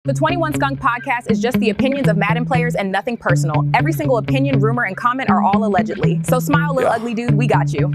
The 21 Skunk Podcast is just the opinions of Madden players and nothing personal. Every single opinion, rumor, and comment are all allegedly. So smile, little ugly dude, we got you.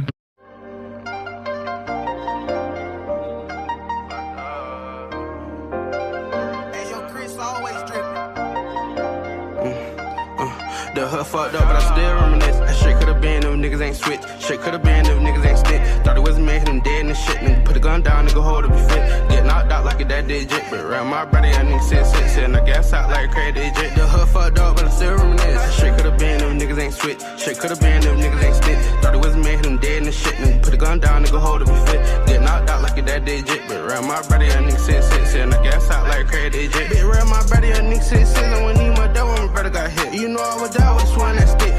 The hood fucked up, but I still reminisce. That shit could've been them niggas ain't switch. Shit could've been them niggas ain't stick. Thought it was a man, hit him dead in the shit. Nigga put a gun down, nigga hold up, be fit. Get knocked out like a that did jit. But around my brother, that nigga sit. And I gas out like a crazy jit. The hood fucked up, but I still reminisce. That shit could've been them niggas ain't switch. Shit could've been them niggas ain't stick. Thought it was a man, hit him dead in the shit. Nigga put a gun down, nigga hold up, be fit. Get knocked out like a that did jit. But around my brother, that nigga sit. And I gas out like a crazy jit. Bit around my brother, that nigga sit. And when he went down, when my brother got hit. You know I was down with the one that stick.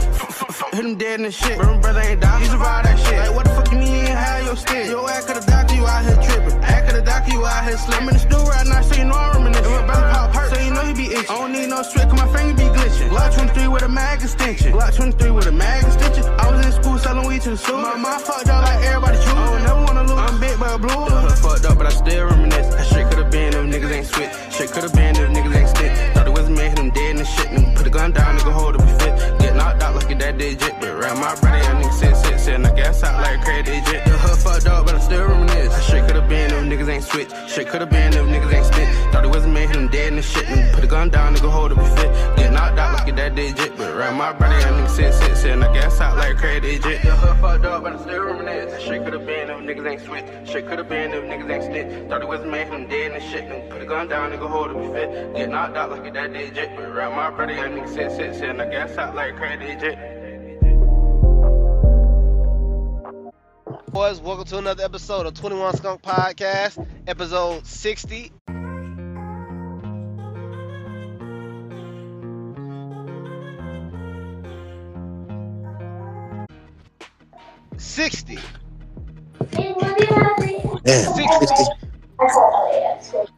Hit him dead in the shit. Bro, my brother ain't down. He survived that shit. Like, what the fuck you mean you ain't have your stick? Yo, ass could've doctor, you out here tripping. Ass could've doctor, you out here slipping. I'm in the stool right now, so you know I'm reminiscing. And my brother pop hurt, so you know he be itching. I don't need no strip, cause my finger be glitching. Glock 23 with a mag extension. Glock 23 with a mag extension. I was in school selling weed to the school. My mom fucked up like everybody choose. I don't never wanna lose. I'm big by a blue. The hood fucked up, but I still reminisce. That shit could've been them niggas ain't switch. Shit could've been them niggas ain't stick. Thought it was a man, hit him dead in the shit. Nigga put a gun down, nigga hold up, be fit. Get knocked out like a that did jit. But around my brother, that nigga sit. And I gas out like a crazy jit. The hood fucked up, but I still reminisce. That shit could've been them niggas ain't switch. Shit could've been them niggas ain't stick. Thought it was a man, hit him dead in the shit. Nigga put a gun down, nigga hold up, be fit. Get knocked out like a that did jit. But around my brother, that nigga sit. And I gas out like a crazy jit. The hood fucked up, but I still reminisce. That shit could've been them niggas ain't switch. Shit could've been them niggas ain't stick. Thought it was a man, hit him dead in the shit. Nigga put a gun down, nigga hold up, be fit. Get knocked out like a that did jit. But around my brother, that nigga sit. And I gas out like a crazy jit. Boys, welcome to another episode of 21 Skunk Podcast, episode 60.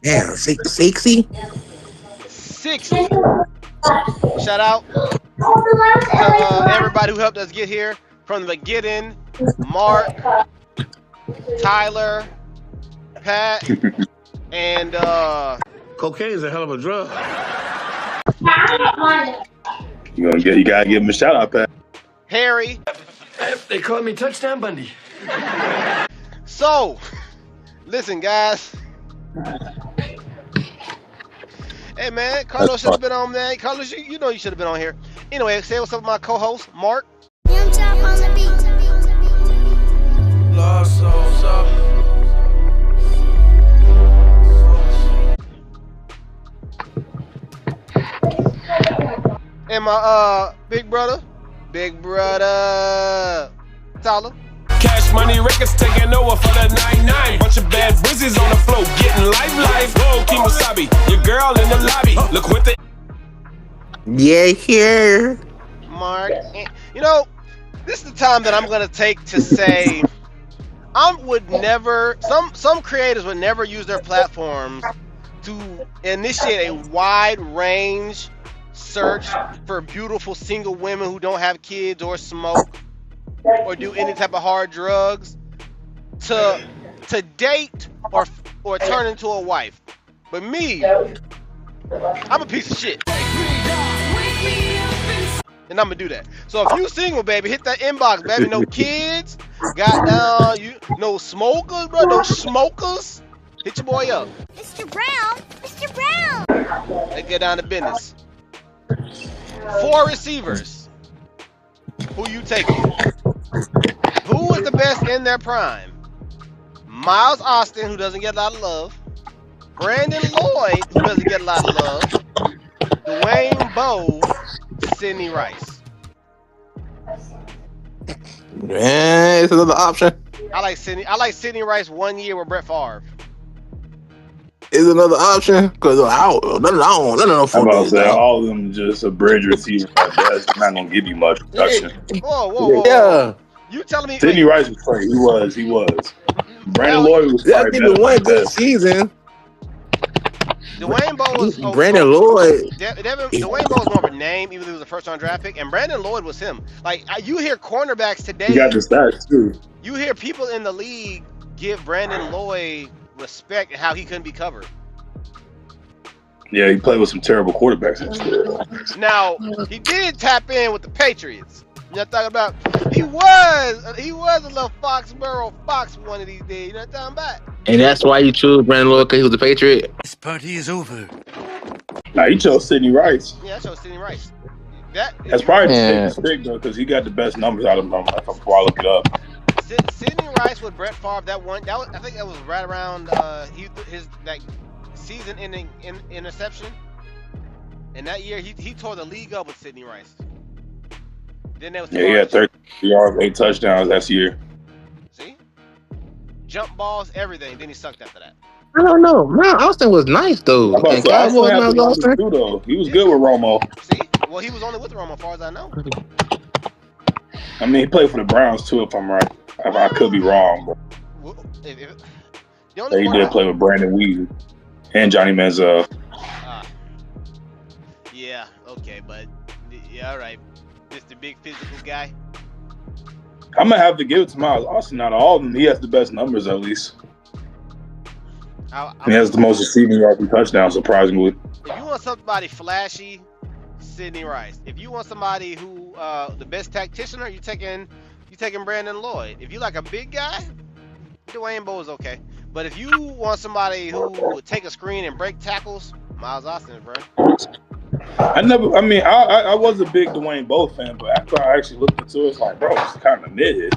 Damn, 60? 60. Shout out to everybody who helped us get here from the beginning. Mark, Tyler, Pat, and cocaine is a hell of a drug. You gotta give him a shout out, Pat. Harry. They call me Touchdown Bundy. So, listen, guys. Hey, man, Carlos should have been on, man. Carlos, you know you should have been on here. Anyway, say what's up with my co-host, Mark. Young Chop on the beat. Lost souls up. And my big brother, Tyler. Cash Money Records taking over for the 9-9. Bunch of bad brizzies on the floor getting life. Whoa, Kimosabi, your girl in the lobby. Look with it. Yeah, here. Mark, you know, this is the time that I'm gonna take to say I would never. Some creators would never use their platforms to initiate a wide range search for beautiful single women who don't have kids or smoke or do any type of hard drugs to date or turn into a wife. But me, I'm a piece of shit. And I'm gonna do that. So if you single, baby, hit that inbox, baby. No kids, no smokers, bro. No smokers. Hit your boy up. Mr. Brown. Let's get down to business. 4 receivers. Who you taking? Who is the best in their prime? Miles Austin, who doesn't get a lot of love. Brandon Lloyd, who doesn't get a lot of love. Dwayne Bowe, Sidney Rice. Yeah, it's another option. I like Sidney Rice 1 year with Brett Favre. Is another option because I don't know. I'm about to say all of them just a bridge receiver. That's not gonna give you much production. Whoa. Yeah. You telling me? Sidney Rice was great. He was. Brandon Lloyd was That's even one good season. Dwayne Bowe was Brandon Lloyd. Dwayne Bowe was more of a name, even though he was a first-round draft pick, and Brandon Lloyd was him. Like you hear cornerbacks today. He got the stats too. You hear people in the league give Brandon Lloyd respect and how he couldn't be covered. Yeah, he played with some terrible quarterbacks. Now, he did tap in with the Patriots. You know what I'm talking about? He was a little Foxborough Fox one of these days. You know what I'm talking about? And that's why you chose Brandon Lloyd because he was a Patriot? This party is over. Nah, he chose Sidney Rice. Yeah, I chose Sidney Rice. That's probably the safest pick, though, because he got the best numbers out of them before I look it up. Sidney Rice with Brett Favre, I think that was right around his season-ending interception. And that year, he tore the league up with Sidney Rice. Then there was he had 30 yards, 8 touchdowns that year. See? Jump balls, everything. Then he sucked after that. I don't know. Miles Austin was nice, though. And Cowboys Miles Austin? He was good with Romo. See? Well, he was only with Romo, as far as I know. I mean, he played for the Browns, too, if I'm right. I could be wrong. But he did play with Brandon Weeden and Johnny Manziel. Yeah, okay, but yeah, all right. Just the big physical guy. I'm going to have to give it to Miles Austin. Out of all of them, he has the best numbers, at least. He has the most receiving yards and touchdowns, surprisingly. If you want somebody flashy, Sidney Rice. If you want somebody who the best tactician, you taking Brandon Lloyd. If you like a big guy, Dwayne Bowe is okay. But if you want somebody who would take a screen and break tackles, Miles Austin, bro. I was a big Dwayne Bowe fan, but after I actually looked into it, it's like, bro, it's kind of mid.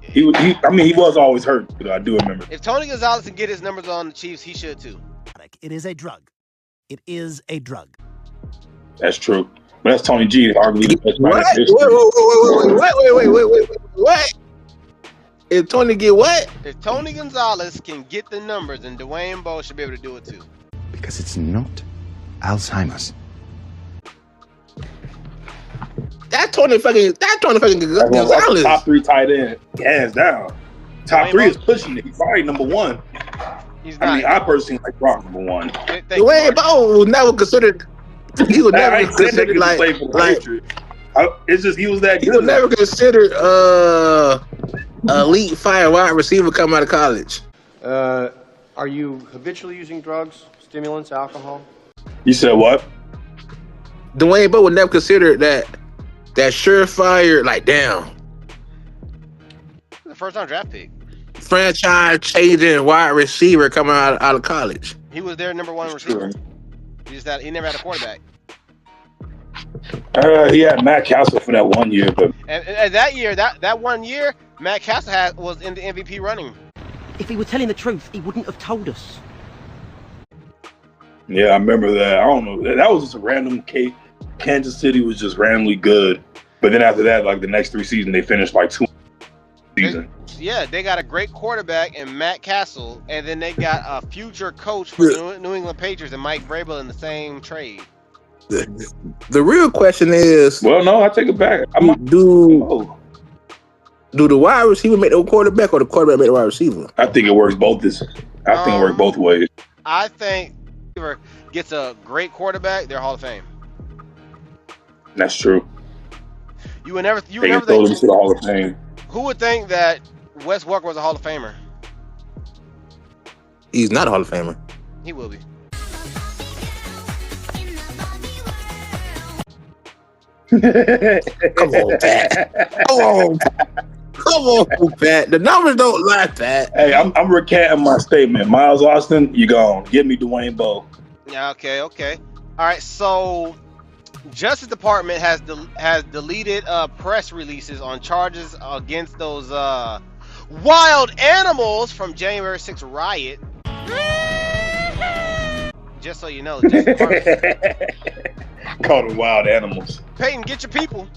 He was always hurt, but I do remember. If Tony Gonzalez can get his numbers on the Chiefs, he should too. It is a drug. It is a drug. That's true. But that's Tony G, arguably the best player in history. Wait. What? If Tony get what? If Tony Gonzalez can get the numbers, then Dwayne Bowe should be able to do it too. Because it's not Alzheimer's. That Tony fucking Gonzalez. Top 3 tight end, hands down. Top 3 is pushing it. He's probably number 1. He's not. I mean, I personally like Brock number 1. Dwayne Bowe was never considered. He was never considered like. It's just he was that good. He was never considered elite fire wide receiver coming out of college. Are you habitually using drugs, stimulants, alcohol? You said what? Dwayne Bowe was never considered that surefire, like, damn. The first-time draft pick. Franchise changing wide receiver coming out of college. He was their number 1 receiver. He never had a quarterback. He had Matt Castle for that 1 year, but and that year, that 1 year, Matt Castle was in the MVP running. If he were telling the truth, he wouldn't have told us. Yeah, I remember that. I don't know. That was just a random case. Kansas City was just randomly good. But then after that, like the next 3 seasons, they finished like 2 seasons. They got a great quarterback in Matt Castle, and then they got a future coach for New England Patriots and Mike Vrabel in the same trade. The real question is... Well, no, I take it back. Do the wide receiver make the quarterback or the quarterback make the wide receiver? I think it works both. I think it works both ways. I think if gets a great quarterback, they're Hall of Fame. That's true. You would never think to the Hall of Fame. Who would think that Wes Welker was a Hall of Famer? He's not a Hall of Famer. He will be. Come on, Pat. Come on, Pat. The numbers don't lie, Pat. Hey, I'm recanting my statement. Miles Austin, you gone. Give me Dwayne Bowe. Yeah, okay. All right, so Justice Department has deleted press releases on charges against those wild animals from January 6th riot. Just so you know, Justice Department call them wild animals. Peyton, get your people.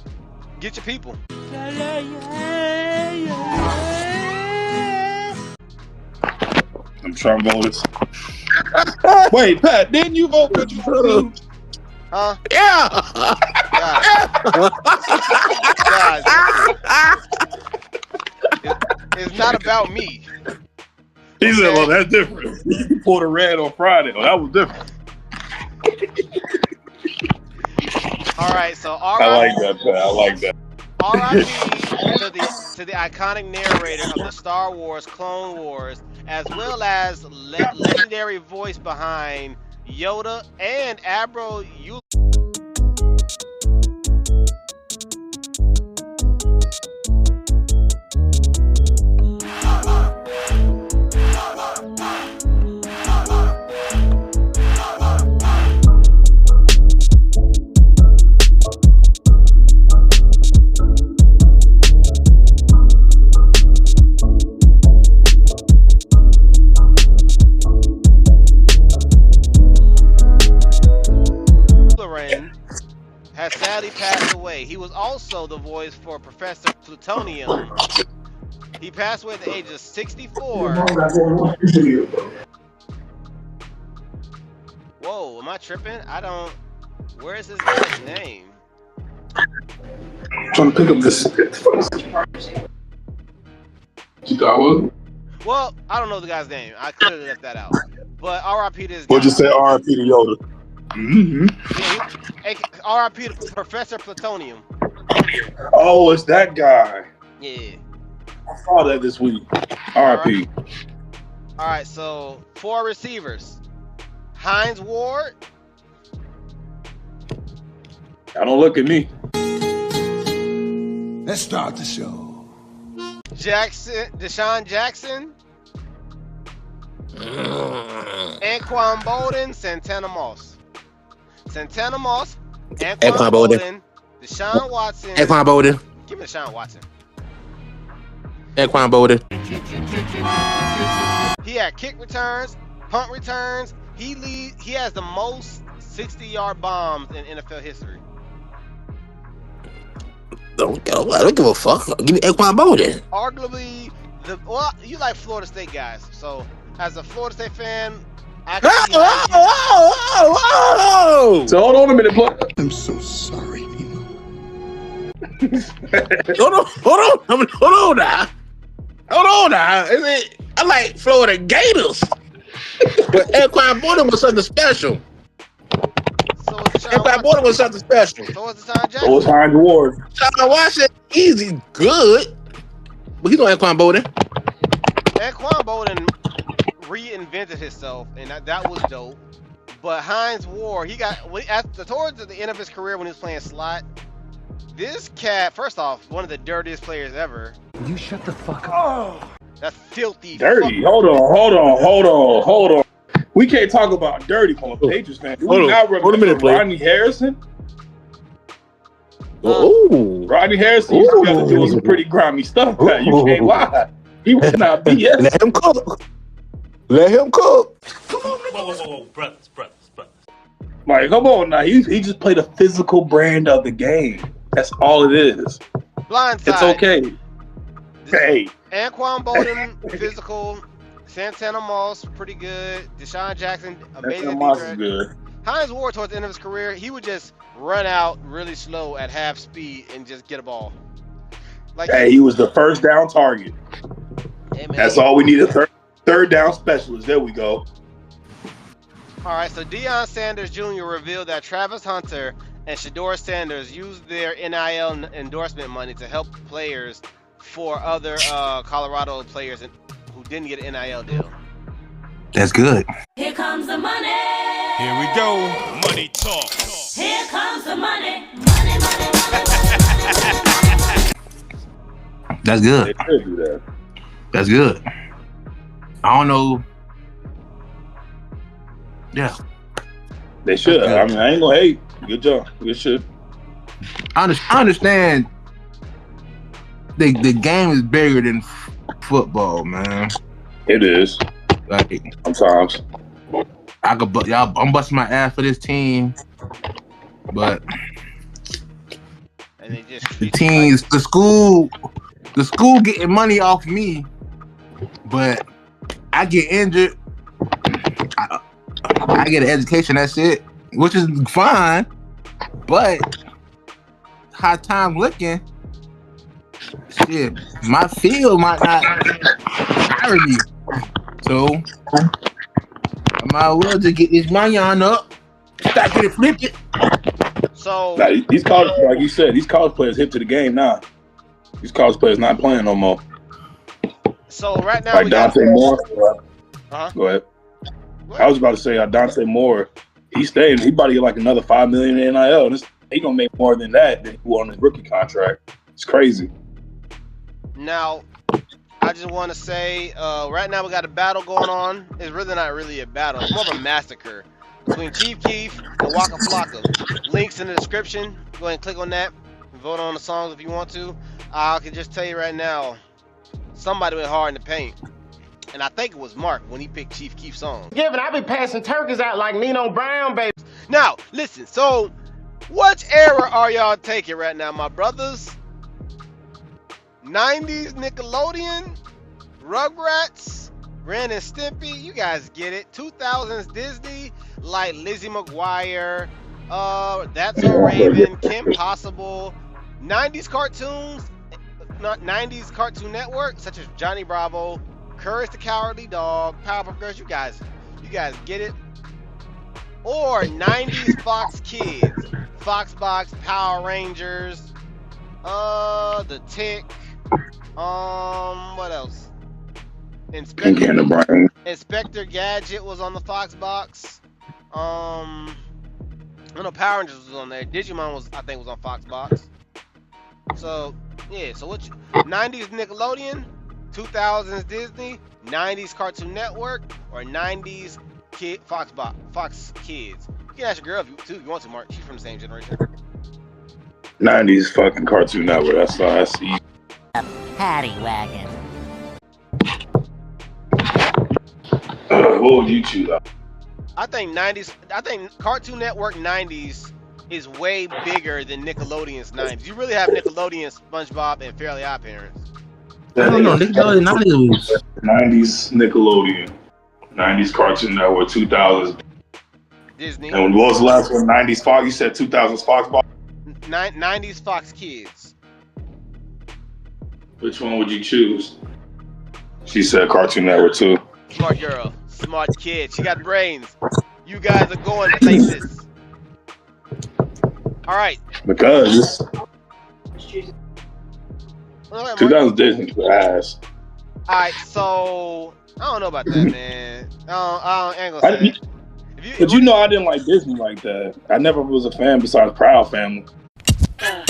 I'm trying to vote. Wait, Pat, didn't you vote for you? Huh? Yeah. It's not about me. He said, well, that's different. You pulled a red on Friday. Oh, that was different. All right, so I like that, Pat. I like that. R.I.P. to the iconic narrator of the Star Wars Clone Wars, as well as legendary voice behind Yoda, and Abro Yul. Has sadly passed away. He was also the voice for Professor Plutonium. He passed away at the age of 64. Whoa, am I tripping? I don't. Where is this guy's name? I'm trying to pick up this. You thought what? Well, I don't know the guy's name. I could have left that out. But R.I.P. to this guy. What'd you say? R.I.P. to Yoda. Mm-hmm. Yeah, R.I.P. to Professor Plutonium. Oh, it's that guy. Yeah. I saw that this week. R.I.P. All right, so 4 receivers. Hines Ward. Don't look at me. Let's start the show. Deshaun Jackson. Anquan Bolden, Santana Moss. Santana Moss, Anquan Bolden, Deshaun Watson. Anquan Bolden. Give me Deshaun Watson. Anquan Bolden. He had kick returns, punt returns. He has the most 60-yard bombs in NFL history. Don't give a fuck. Give me Anquan Bolden. Arguably, you like Florida State guys, so as a Florida State fan, I can So hold on a minute, boy. I'm so sorry, Nemo. Hold on now. I like Florida Gators. But Anquan Bolden was something special. Anquan Bolden was something special. So was Deshaun Jackson. So was Hines Ward. Deshaun Watson, easy, good. But he's on Anquan Bolden. Anquan Bolden reinvented himself, and that was dope. But Hines Ward, towards the end of his career when he was playing slot, this cat, first off, one of the dirtiest players ever. You shut the fuck up. That's filthy. Dirty. Hold on. We can't talk about dirty from a Patriots fan. Do we not remember Rodney Harrison? Rodney Harrison used to be able to do some pretty grimy stuff. You can't lie. He was not BS. Let him cook. Whoa, brothers. Like, come on now. He just played a physical brand of the game. That's all it is. Blindside. It's okay. Hey. Anquan Bolden, physical. Santana Moss, pretty good. Deshaun Jackson, amazing. Moss is good. Hines Ward, towards the end of his career, he would just run out really slow at half speed and just get a ball. He was the first down target. Hey, that's all we need, a third down specialist. There we go. All right, so Deion Sanders Jr. revealed that Travis Hunter and Shedeur Sanders used their NIL endorsement money to help players for other Colorado players who didn't get an NIL deal. That's good. Here comes the money. Here we go. Money talk. Here comes the money. That's good. They could do that. That's good. I don't know. Yeah. They should. I mean, I ain't gonna hate. Good job. Good shit. I understand the game is bigger than football, man. It is. Like sometimes. I'm busting my ass for this team, but the school getting money off me, but I get injured. I get an education. That's it, which is fine. But how time looking, shit, my field might not hire me, so I might as well just get this money on up, stack it and flip it. So these college, like you said, these college players hip to the game now. These college players not playing no more. So right now, like Dante Moore. Uh-huh. Go ahead. I was about to say Dante Moore. He stayed. He about to get like another $5 million in NIL. He gonna make more than that than who on his rookie contract. It's crazy. Now, I just want to say, right now we got a battle going on. It's really not really a battle. It's more of a massacre between Chief Keef and Waka Flocka. Links in the description. Go ahead and click on that. Vote on the songs if you want to. I can just tell you right now, somebody went hard in the paint. And I think it was Mark when he picked Chief Keef's song. Yeah, but I be passing turkeys out like Nino Brown, baby. Now, listen. So, which era are y'all taking right now, my brothers? 90s Nickelodeon, Rugrats, Ren and Stimpy, you guys get it. 2000s Disney, like Lizzie McGuire, That's So Raven, Kim Possible. 90s cartoons, not 90s Cartoon Network, such as Johnny Bravo, Courage the Cowardly Dog, Powerpuff Girls, you guys get it. Or 90s Fox Kids, Foxbox, Power Rangers, The Tick. What else? Inspector Gadget was on the Foxbox. I know Power Rangers was on there. Digimon I think was on Foxbox. So yeah, so 90s Nickelodeon, 2000s Disney, 90s Cartoon Network, or 90s Fox Kids. You can ask your girl if you want to, Mark. She's from the same generation. 90s fucking Cartoon Network. That's easy. Paddy wagon. What would you choose? I think Cartoon Network 90s is way bigger than Nickelodeon's 90s. You really have Nickelodeon, SpongeBob, and Fairly Odd Parents. I don't know. Nickelodeon 90s Nickelodeon. 90s Cartoon Network, 2000s Disney. And what was the last one? 90s Fox? You said 2000s Foxbox? 90s Fox Kids. Which one would you choose? She said Cartoon Network too. Smart girl. Smart kid. She got brains. You guys are going places. All right. Because 2000 Disney ass. All right, so I don't know about that, man. I ain't gonna say it. But you know I didn't like Disney like that. I never was a fan besides Proud Family. Proud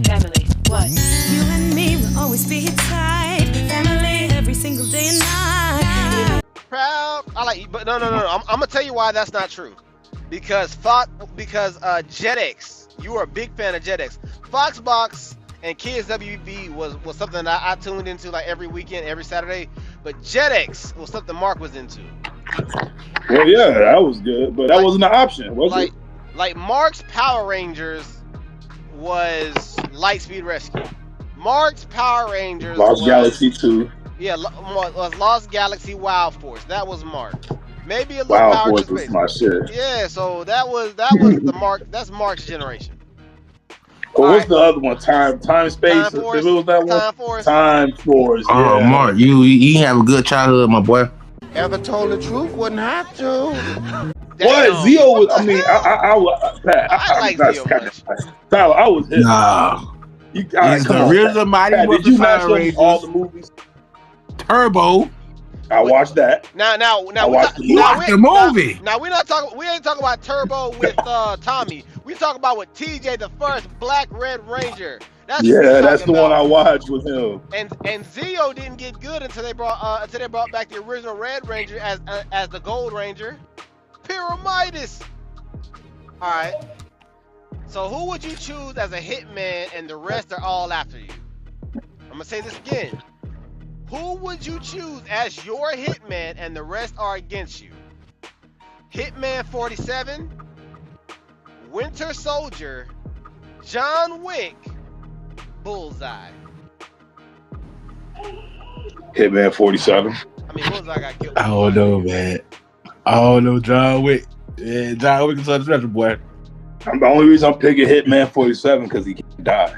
Family. What? You and me will always be tight. Family every single day and night. Proud. I like you, but no. I'm gonna tell you why that's not true. Because Jetix, you were a big fan of Jetix. Foxbox and Kids WB was something that I tuned into like every weekend, every Saturday. But Jetix was something Mark was into. Well, yeah, that was good, but that wasn't an option, was it? Like Mark's Power Rangers was Lightspeed Rescue. Mark's Power Rangers Lost Galaxy 2. Yeah, was Lost Galaxy Wild Force. That was Mark. Maybe a little Wild Power Force was my shit. Yeah, so that was the Mark. That's Mark's generation. Well, what's the other one? Time Space. Time Force. If it was that one. Time Force. Time Force. Oh, yeah. Mark, you have a good childhood, my boy. Ever told the truth, wouldn't have to. What? Zio was, I mean, I like Zio much. Tyler, I was hit. Nah. He's the original Mighty Pat, Morphin did you match Power Rangers. all the movies? Turbo. I watched that. Now You watched the movie. Now we ain't talking about Turbo with Tommy. We talking about with TJ, the first Black Red Ranger. That's the one I watched with him. And Zio didn't get good until they brought back the original Red Ranger as the Gold Ranger. Pyramidas. All right. So who would you choose as a hitman, and the rest are all after you? I'm gonna say this again. Who would you choose as your hitman, and the rest are against you? Hitman 47, Winter Soldier, John Wick, Bullseye. Hitman 47. I mean, Bullseye got killed. I don't know, man. I don't know, John Wick. Yeah, John Wick is something special, boy. The only reason I'm picking Hitman 47 because he can't die.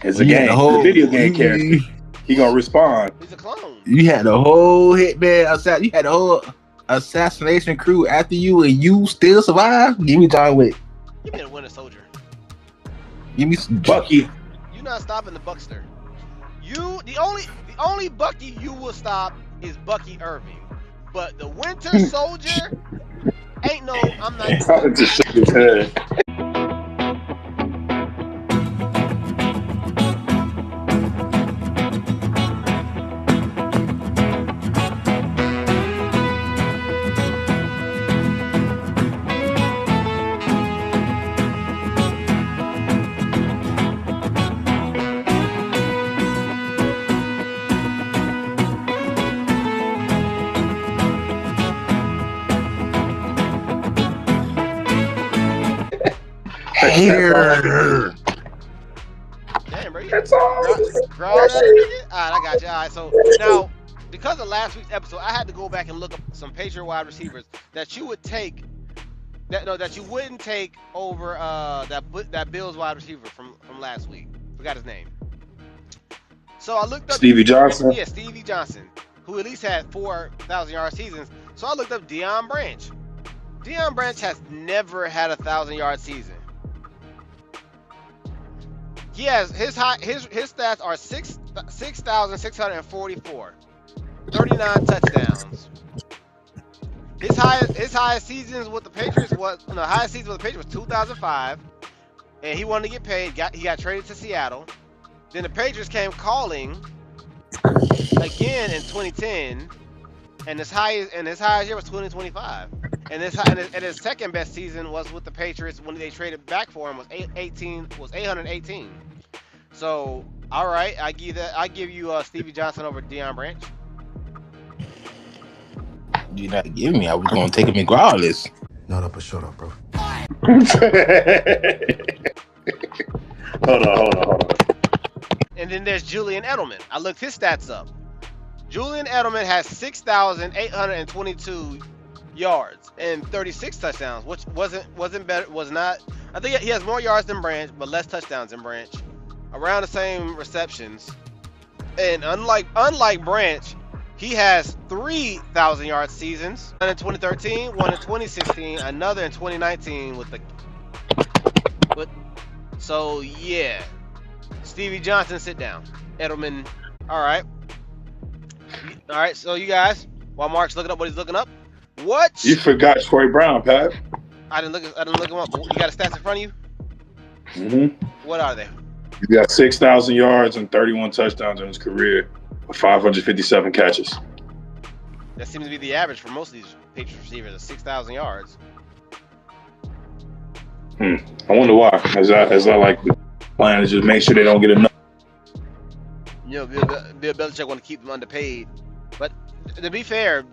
It's a game. The video game character. He gonna respond. He's a clone. You had the whole hitman. You had the whole assassination crew after you, and you still survive. Give me John Wick. Give me the Winter Soldier. Give me Bucky. You're not stopping the Buckster. The only Bucky you will stop is Bucky Irving. But the Winter Soldier ain't no. I'm not. Just shook his head. Hater. Damn, bro. That's all. Alright, I got you. All right, so now because of last week's episode, I had to go back and look up some Patriot wide receivers that you would take. That you wouldn't take over that Bills wide receiver from last week. Forgot his name. So I looked up Stevie Johnson. Yeah, Stevie Johnson, who at least had 4,000-yard seasons. So I looked up Deion Branch. Deion Branch has never had a 1,000-yard season. He has his stats are 6,644, 39 touchdowns. His highest seasons with the Patriots was 2005, and he wanted to get paid. He got traded to Seattle. Then the Patriots came calling again in 2010, and his highest year was 2025. And his second best season was with the Patriots when they traded back for him was 818. So all right, I give you Stevie Johnson over Deion Branch. You not give me. I was gonna take him regardless. Not up or shut up, bro. Hold on. And then there's Julian Edelman. I looked his stats up. Julian Edelman has 6,822 yards and 36 touchdowns, which wasn't better. Was not. I think he has more yards than Branch, but less touchdowns than Branch. Around the same receptions. And unlike Branch, he has 3,000-yard seasons. One in 2013, one in 2016, another in 2019 So yeah, Stevie Johnson, sit down. Edelman, all right. So you guys, while Mark's looking up what he's looking up, what? You forgot Troy Brown, Pat. I didn't look him up. You got the stats in front of you? Mm-hmm. What are they? He got 6,000 yards and 31 touchdowns in his career, with 557 catches. That seems to be the average for most of these Patriots receivers, 6,000 yards. I wonder why. Is that like the plan to just make sure they don't get enough? You know, Bill Belichick want to keep them underpaid. But to be fair,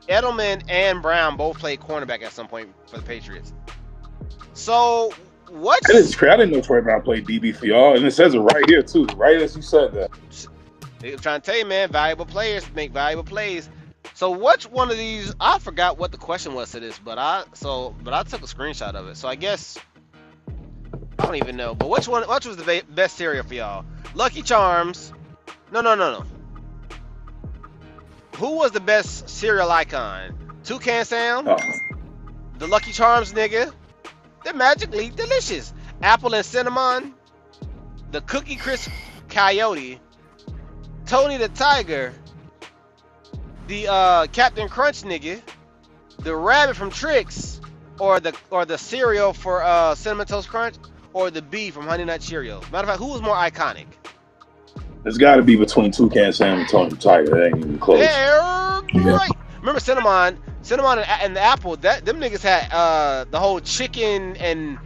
Edelman and Brown both played cornerback at some point for the Patriots. So what? That is crazy. I didn't know Troy Brown played DB for y'all, and it says it right here too. Right as you said that. I'm trying to tell you, man, valuable players make valuable plays. So which one of these? I forgot what the question was to this, but I took a screenshot of it. So I guess I don't even know. But which was the best cereal for y'all? Lucky Charms. No. Who was the best cereal icon? Toucan Sam? Oh. The Lucky Charms, nigga. They're magically delicious. Apple and Cinnamon. The Cookie Crisp Coyote. Tony the Tiger. The Captain Crunch nigga. The Rabbit from Trix. Or the cereal for Cinnamon Toast Crunch. Or the Bee from Honey Nut Cheerios. Matter of fact, who was more iconic? It's got to be between Toucan Sam and Tony the Tiger. That ain't even close. They're great. Remember Cinnamon and the Apple. Them niggas had the whole chicken and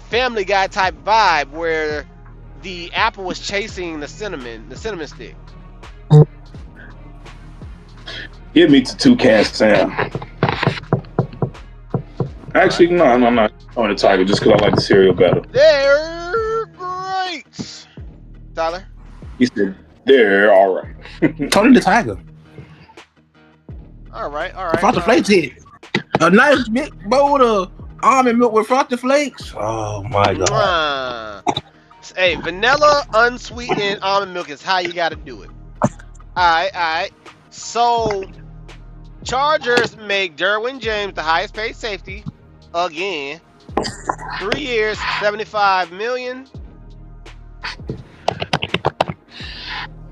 Family Guy type vibe where the apple was chasing the cinnamon stick. Give me to Toucan Sam. Actually, no, I'm not on the Tiger just because I like the cereal better. They're great. Tyler? He said, they're all right. Tony the Tiger. All right. Frosted Flakes hit. A nice big bowl of almond milk with Frosted Flakes. Oh my god. Hey, vanilla unsweetened almond milk is how you got to do it. All right. So, Chargers make Derwin James the highest paid safety again. 3 years, $75 million.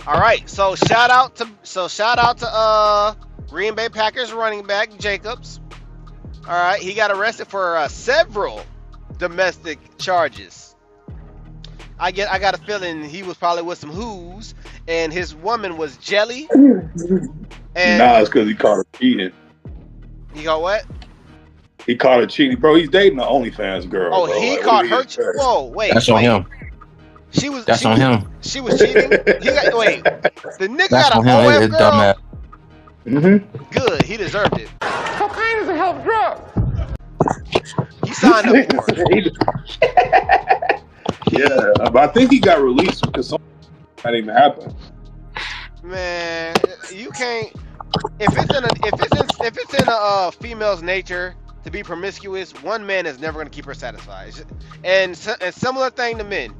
All right. So shout out to Green Bay Packers running back Jacobs. All right, he got arrested for several domestic charges. I got a feeling he was probably with some who's, and his woman was Jelly. And nah, it's because he caught her cheating. He got what? He caught her cheating, bro. He's dating an OnlyFans girl. Oh, bro. he like, caught her. Whoa, wait. That's on him. That's on him. She was cheating. The nigga That's got on an him. OF It's girl. dumbass. Good, he deserved it. Cocaine is a hell of a drug. He signed up for it. Yeah, but I think he got released because something that didn't even happen. Man, you can't. If it's in a female's nature to be promiscuous, one man is never gonna keep her satisfied. And similar thing to men.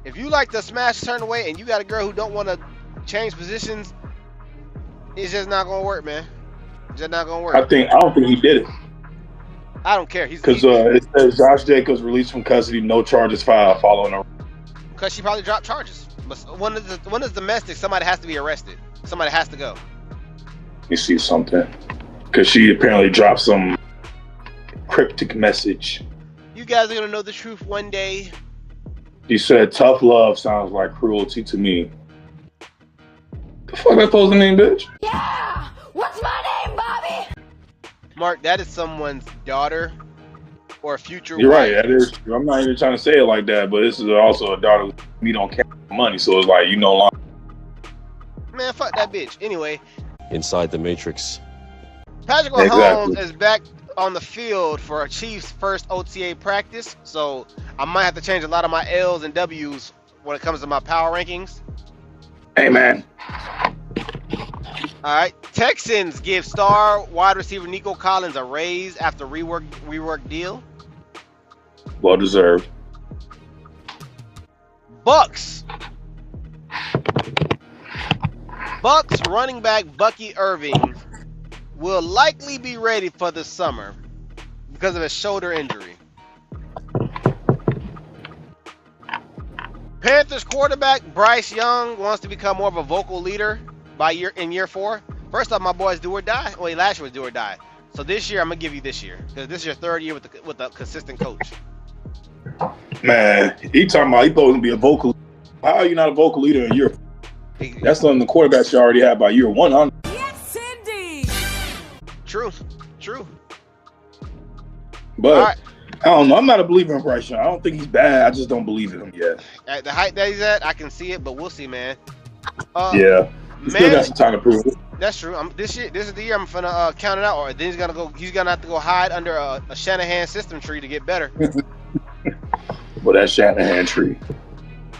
If you like to smash a certain way and you got a girl who don't want to change positions, it's just not gonna work, man. It's just not gonna work. I don't think he did it. I don't care. Because it says Josh Jacobs released from custody, no charges filed following her. Because she probably dropped charges. But when it's domestic, somebody has to be arrested. Somebody has to go. You see something? Because she apparently dropped some cryptic message. You guys are gonna know the truth one day. She said, "Tough love sounds like cruelty to me." The fuck that supposed to mean, bitch? Yeah! What's my name, Bobby? Mark, that is someone's daughter or future You're wife. right. That is true. I'm not even trying to say it like that, but this is also a daughter who we don't care about money, so it's like you no longer. Man, fuck that bitch. Anyway, inside the Matrix. Patrick Mahomes is back on the field for Chiefs' first OTA practice, so I might have to change a lot of my L's and W's when it comes to my power rankings. Hey, man. All right, Texans give star wide receiver Nico Collins a raise after rework deal. Well deserved. Bucks running back Bucky Irving will likely be ready for the summer because of a shoulder injury. Panthers quarterback Bryce Young wants to become more of a vocal leader in year 4. First off, my boys do or die. Well, last year was do or die. So this year, I'm gonna give you this year because this is your 3rd year with a consistent coach. Man, he talking about he supposed to be a vocal. How are you not a vocal leader in year 4? That's something the quarterback should already have by year 100. Yes, indeed. True. But all right. I don't know. I'm not a believer in Bryce Young. I don't think he's bad. I just don't believe in him yet. At the height that he's at, I can see it, but we'll see, man. Yeah, he still got some time to prove it. That's true. This is the year I'm gonna count it out, or then he's gonna have to go hide under a Shanahan system tree to get better. But that Shanahan tree.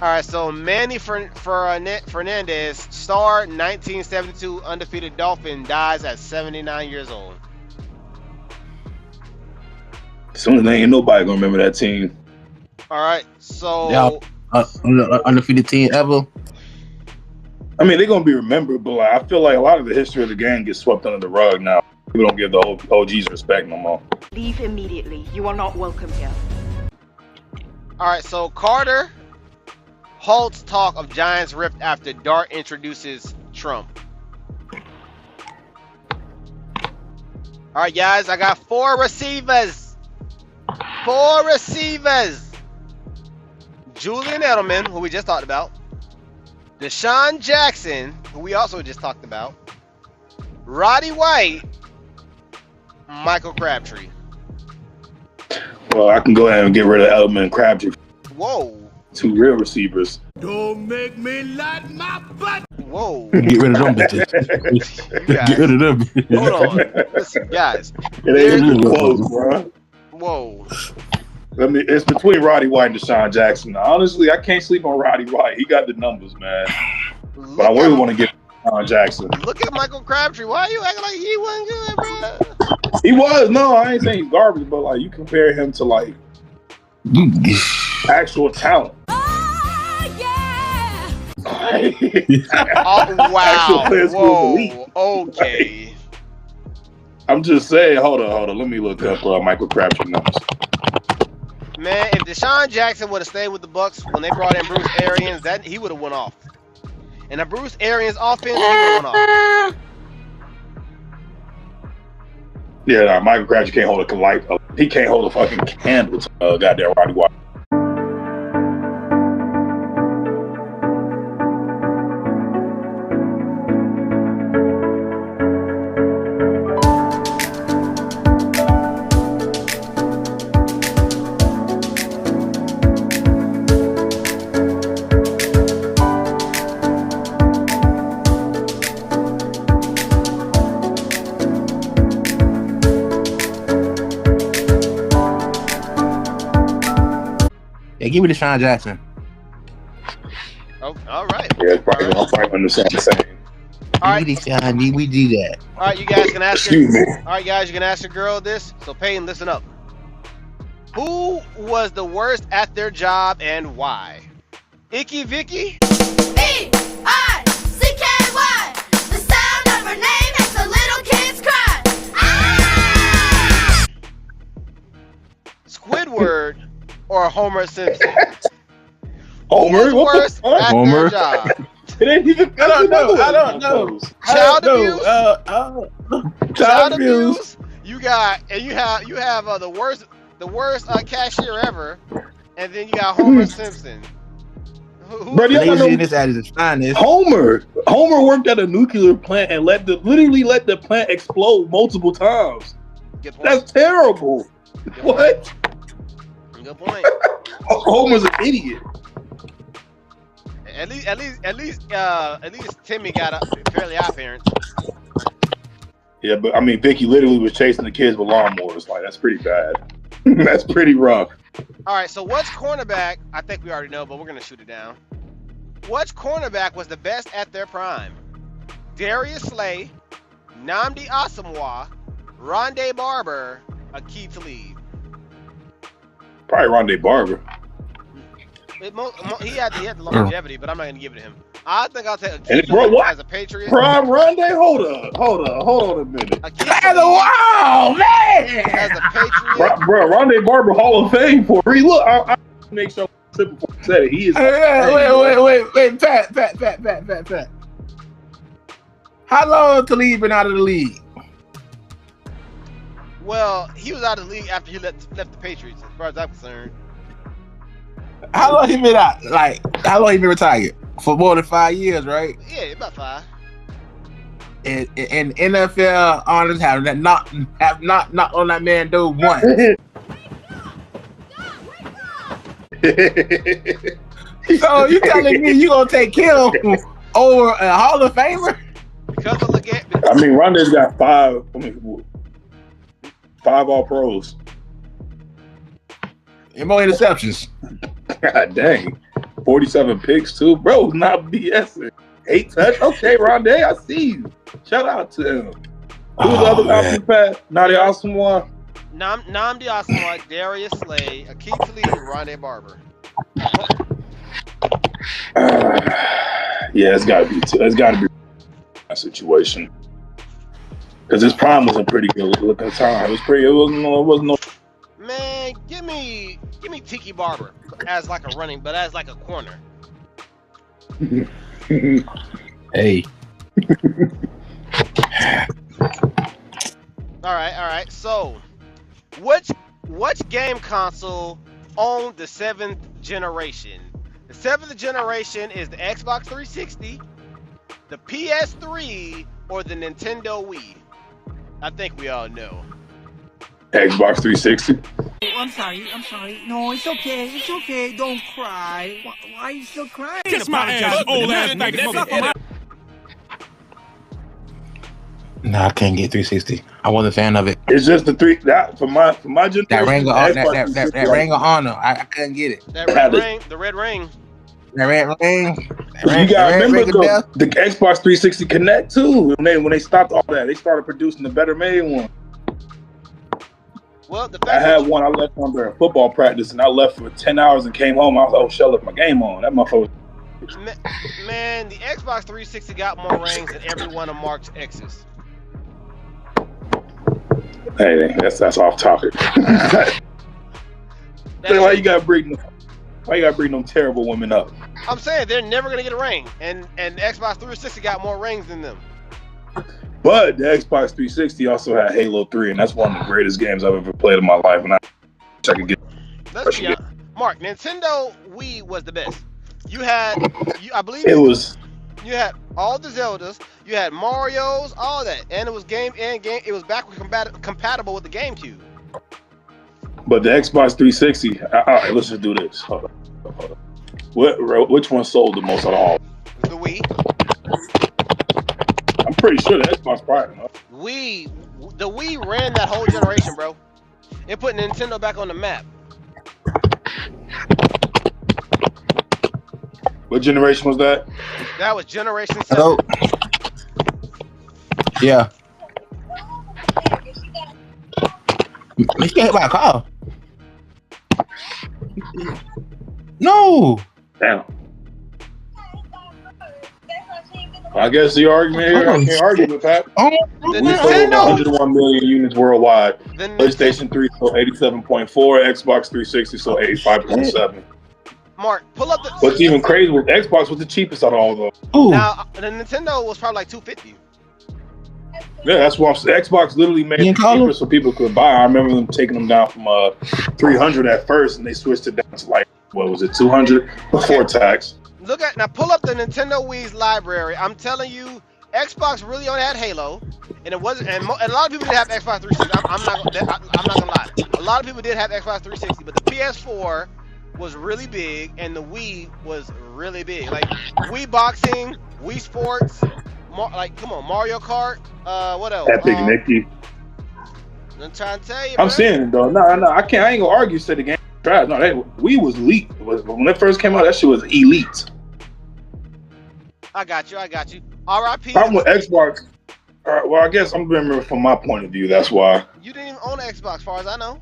All right, so Manny Fernandez, star 1972 undefeated Dolphin, dies at 79 years old. Soon ain't nobody gonna remember that team. All right, so Undefeated team ever. I mean, they're gonna be remembered, but I feel like a lot of the history of the game gets swept under the rug now. People don't give the OGs respect no more. Leave immediately. You are not welcome here. All right, so Carter halts talk of Giants rift after Dart introduces Trump. All right, guys, I got 4 receivers. 4 receivers. Julian Edelman, who we just talked about. Deshaun Jackson, who we also just talked about. Roddy White. Michael Crabtree. Well, I can go ahead and get rid of Edelman and Crabtree. Whoa. 2 real receivers. Don't make me light my butt. Whoa. Get rid of them bitches. Get rid of them. Hold on. Listen, guys. It ain't even close, bro. Whoa. It's between Roddy White and Deshaun Jackson. Honestly, I can't sleep on Roddy White. He got the numbers, man. But I really want to get Deshaun Jackson. Look at Michael Crabtree. Why are you acting like he wasn't good, bro? He was. No, I ain't saying he's garbage, but like you compare him to like actual talent. Oh, wow. Whoa. Okay. I'm just saying. Hold on. Let me look up Michael Crabtree numbers. Man, if Deshaun Jackson would have stayed with the Bucks when they brought in Bruce Arians, he would have went off. And the Bruce Arians offense, he would have went off. Yeah, Michael Crabtree can't hold a light. He can't hold a fucking candle to goddamn Roddy Waka. Yeah, give me Deshaun Jackson. Oh, all right. Yeah, I'm probably understand the same. All right. We do that. All right, you guys can ask Excuse me. All right, guys, you can ask your girl this. So, Peyton, listen up. Who was the worst at their job and why? Icky Vicky? B-I-C-K-Y. The sound of her name makes the little kids cry. Ah! Squidward or Homer Simpson? Homer? Who's worst at Homer. their job? It ain't even. I don't know. Child abuse? Child abuse. You have the worst cashier ever, and then you got Homer Simpson. Laziness at its finest. Homer worked at a nuclear plant and literally let the plant explode multiple times. That's terrible. What? Good point. Homer's an idiot. At least Timmy got a Fairly Odd Parents. Yeah, but I mean, Vicky literally was chasing the kids with lawnmowers. Like, that's pretty bad. That's pretty rough. All right, so what's cornerback? I think we already know, but we're gonna shoot it down. Which cornerback was the best at their prime? Darius Slay, Nnamdi Asomugha, Rondé Barber, Aqib Talib. Probably Rondé Barber. He had the longevity, but I'm not gonna give it to him. I think I'll take And bro, what? as a Patriot. Prime Rondé? Hold on a minute. Wow, man! As a Patriot. Bro, Rondé Barber Hall of Fame for real. Look, I make sure I said before I said it. He is. Wait, Pat. How long Talib been out of the league? Well, he was out of the league after he left the Patriots, as far as I'm concerned. How long he been out? Like, how long he been retired? For more than 5 years, right? Yeah, about 5. And NFL honors have not on that man do once. So you telling me you gonna take him over a Hall of Famer? Because of I mean, Rondé's got 5 All Pros. And more interceptions. God dang. 47 picks too. Bro, not BSing. 8 touch. Okay, Rondé, I see you. Shout out to him. Who was the other option, Pat? Nnamdi Asomugha? Nnamdi Asomugha, Darius Slay, Aqib Talib, Rondé Barber. Yeah, it's gotta be a situation. Because his prime was a pretty good looking time. It wasn't no. Man, give me Tiki Barber as like a running, but as like a corner. Hey. All right. So, which game console owned the 7th generation? The 7th generation is the Xbox 360, the PS3, or the Nintendo Wii. I think we all know. Xbox 360. I'm sorry. No, it's okay. Don't cry. Why are you still crying? Kiss my ass, old ass nigga. Nah, I can't get 360. I wasn't a fan of it. It's just the for my generation. That ring of honor. I couldn't get it. The red ring. The red ring. You gotta remember the Xbox 360 Connect too. When they stopped all that, they started producing the better made one. Well, I had one. I left one during football practice, and I left for 10 hours and came home. I was like, "Oh shit, I left my game on." That motherfucker. Man, the Xbox 360 got more rings than every one of Mark's exes. Hey, that's off topic. Why you gotta bring them terrible women up? I'm saying they're never gonna get a ring, and the Xbox 360 got more rings than them. But the Xbox 360 also had Halo 3, and that's one of the greatest games I've ever played in my life. And I could get. Let's be honest. Mark, Nintendo Wii was the best. I believe It was. You had all the Zeldas, you had Mario's, all that, and it was it was backward compatible with the GameCube. But the Xbox 360. All right, let's just do this. Hold on. Which one sold the most out of all? The Wii. I'm pretty sure the Xbox probably. The Wii ran that whole generation, bro. It put Nintendo back on the map. What generation was that? That was Generation 7. Hello? Yeah. You get hit by a car. No. Damn. I guess the argument here, I can't argue with that. Nintendo 101 million units worldwide. PlayStation 3 sold 87.4, Xbox 360 sold 85.7. Mark, pull up the. What's even crazy was Xbox was the cheapest out of all those. Now the Nintendo was probably like $250. Yeah, that's why Xbox literally made it cheaper so people could buy. I remember them taking them down from $300 at first, and they switched it down to like what was it, $200 before tax. Pull up the Nintendo Wii's library. I'm telling you, Xbox really only had Halo, and it wasn't. And a lot of people did have Xbox 360. I'm not gonna lie. A lot of people did have Xbox 360, but the PS4 was really big, and the Wii was really big. Like Wii Boxing, Wii Sports, come on, Mario Kart. What else? Epic Mickey. I'm trying to tell you. I'm saying it though. No, I can't. I ain't gonna argue. Say the game trash. No, Wii was elite. When it first came out, that shit was elite. I got you. R.I.P. Problem with Xbox. Well, I guess I'm remembering from my point of view. That's why. You didn't even own an Xbox, as far as I know.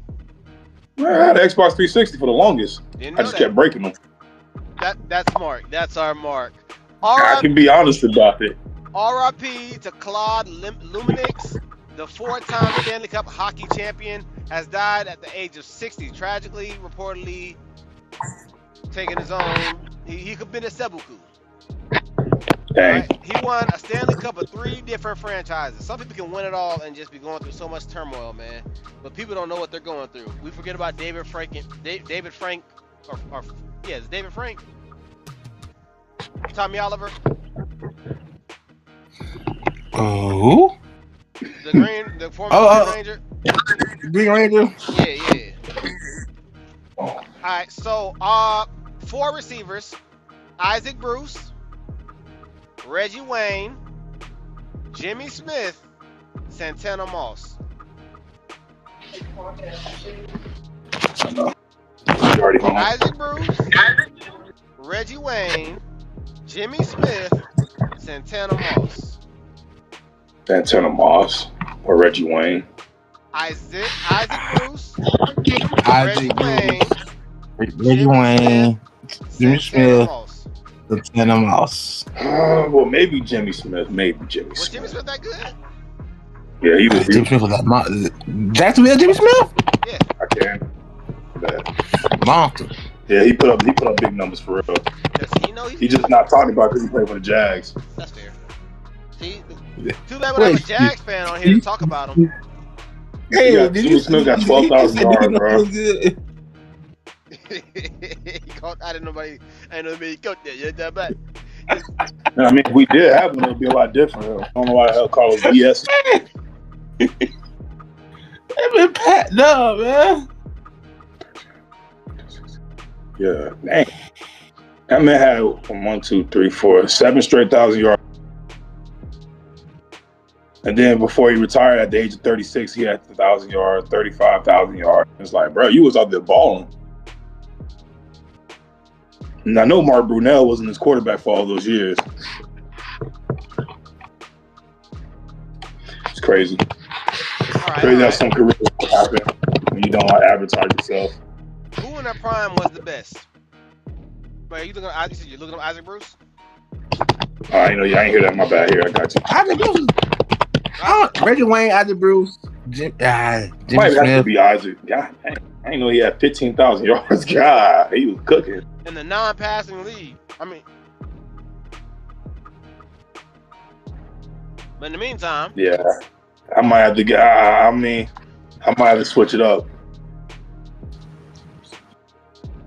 I had an Xbox 360 for the longest. I just kept breaking them. That's Mark. That's our Mark. I can be honest about it. R.I.P. to Claude Luminix, the 4-time Stanley Cup hockey champion, has died at the age of 60. Tragically, reportedly taking his own. He could have been a seppuku. Dang. Right? He won a Stanley Cup of 3 different franchises. Some people can win it all and just be going through so much turmoil, man. But people don't know what they're going through. We forget about David Frank. It's David Frank. Tommy Oliver. Oh. The former Green Ranger. Green Ranger. Yeah. All right. So, 4 receivers: Isaac Bruce, Reggie Wayne, Jimmy Smith, Santana Moss. Isaac Bruce, Reggie Wayne, Jimmy Smith, Santana Moss. Santana Moss or Reggie Wayne. Isaac Bruce, Reggie Wayne, Jimmy Smith, Santana Moss. Well, maybe Jimmy Smith. Was Jimmy Smith that good? Yeah, he was. Jimmy Smith was that Jacksonville Jimmy Smith? Yeah. I can. Monster. Yeah, he put up big numbers for real. He's just not talking about because he played for the Jags. That's fair. See, too bad we don't have a Jags fan on here to talk about him. Hey, Jimmy Smith got 12,000 yards, bro. I didn't know he coached that. You that bad. I mean, if we did have one, it'd be a lot different. I don't know why the hell call it BS. They've been packed up, man. Yeah, dang. That man had 1, 2, 3, 4, 7 straight 1,000 yards. And then before he retired at the age of 36, he had 1,000 yards, 35,000 yards. It's like, bro, you was out there balling. And I know Mark Brunell wasn't his quarterback for all those years. It's crazy. Crazy how some careers happen when you don't advertise yourself. Who in their prime was the best? Wait, you're looking at Isaac Bruce? I ain't hear that. My bad. Here, I got you. Isaac Bruce. Reggie Wayne, Isaac Bruce, Jimmy Might Smith. have to be Isaac. God, I didn't know he had 15,000 yards. God, he was cooking. In the non-passing league. I mean, But in the meantime, yeah, I might have to get. I might have to switch it up.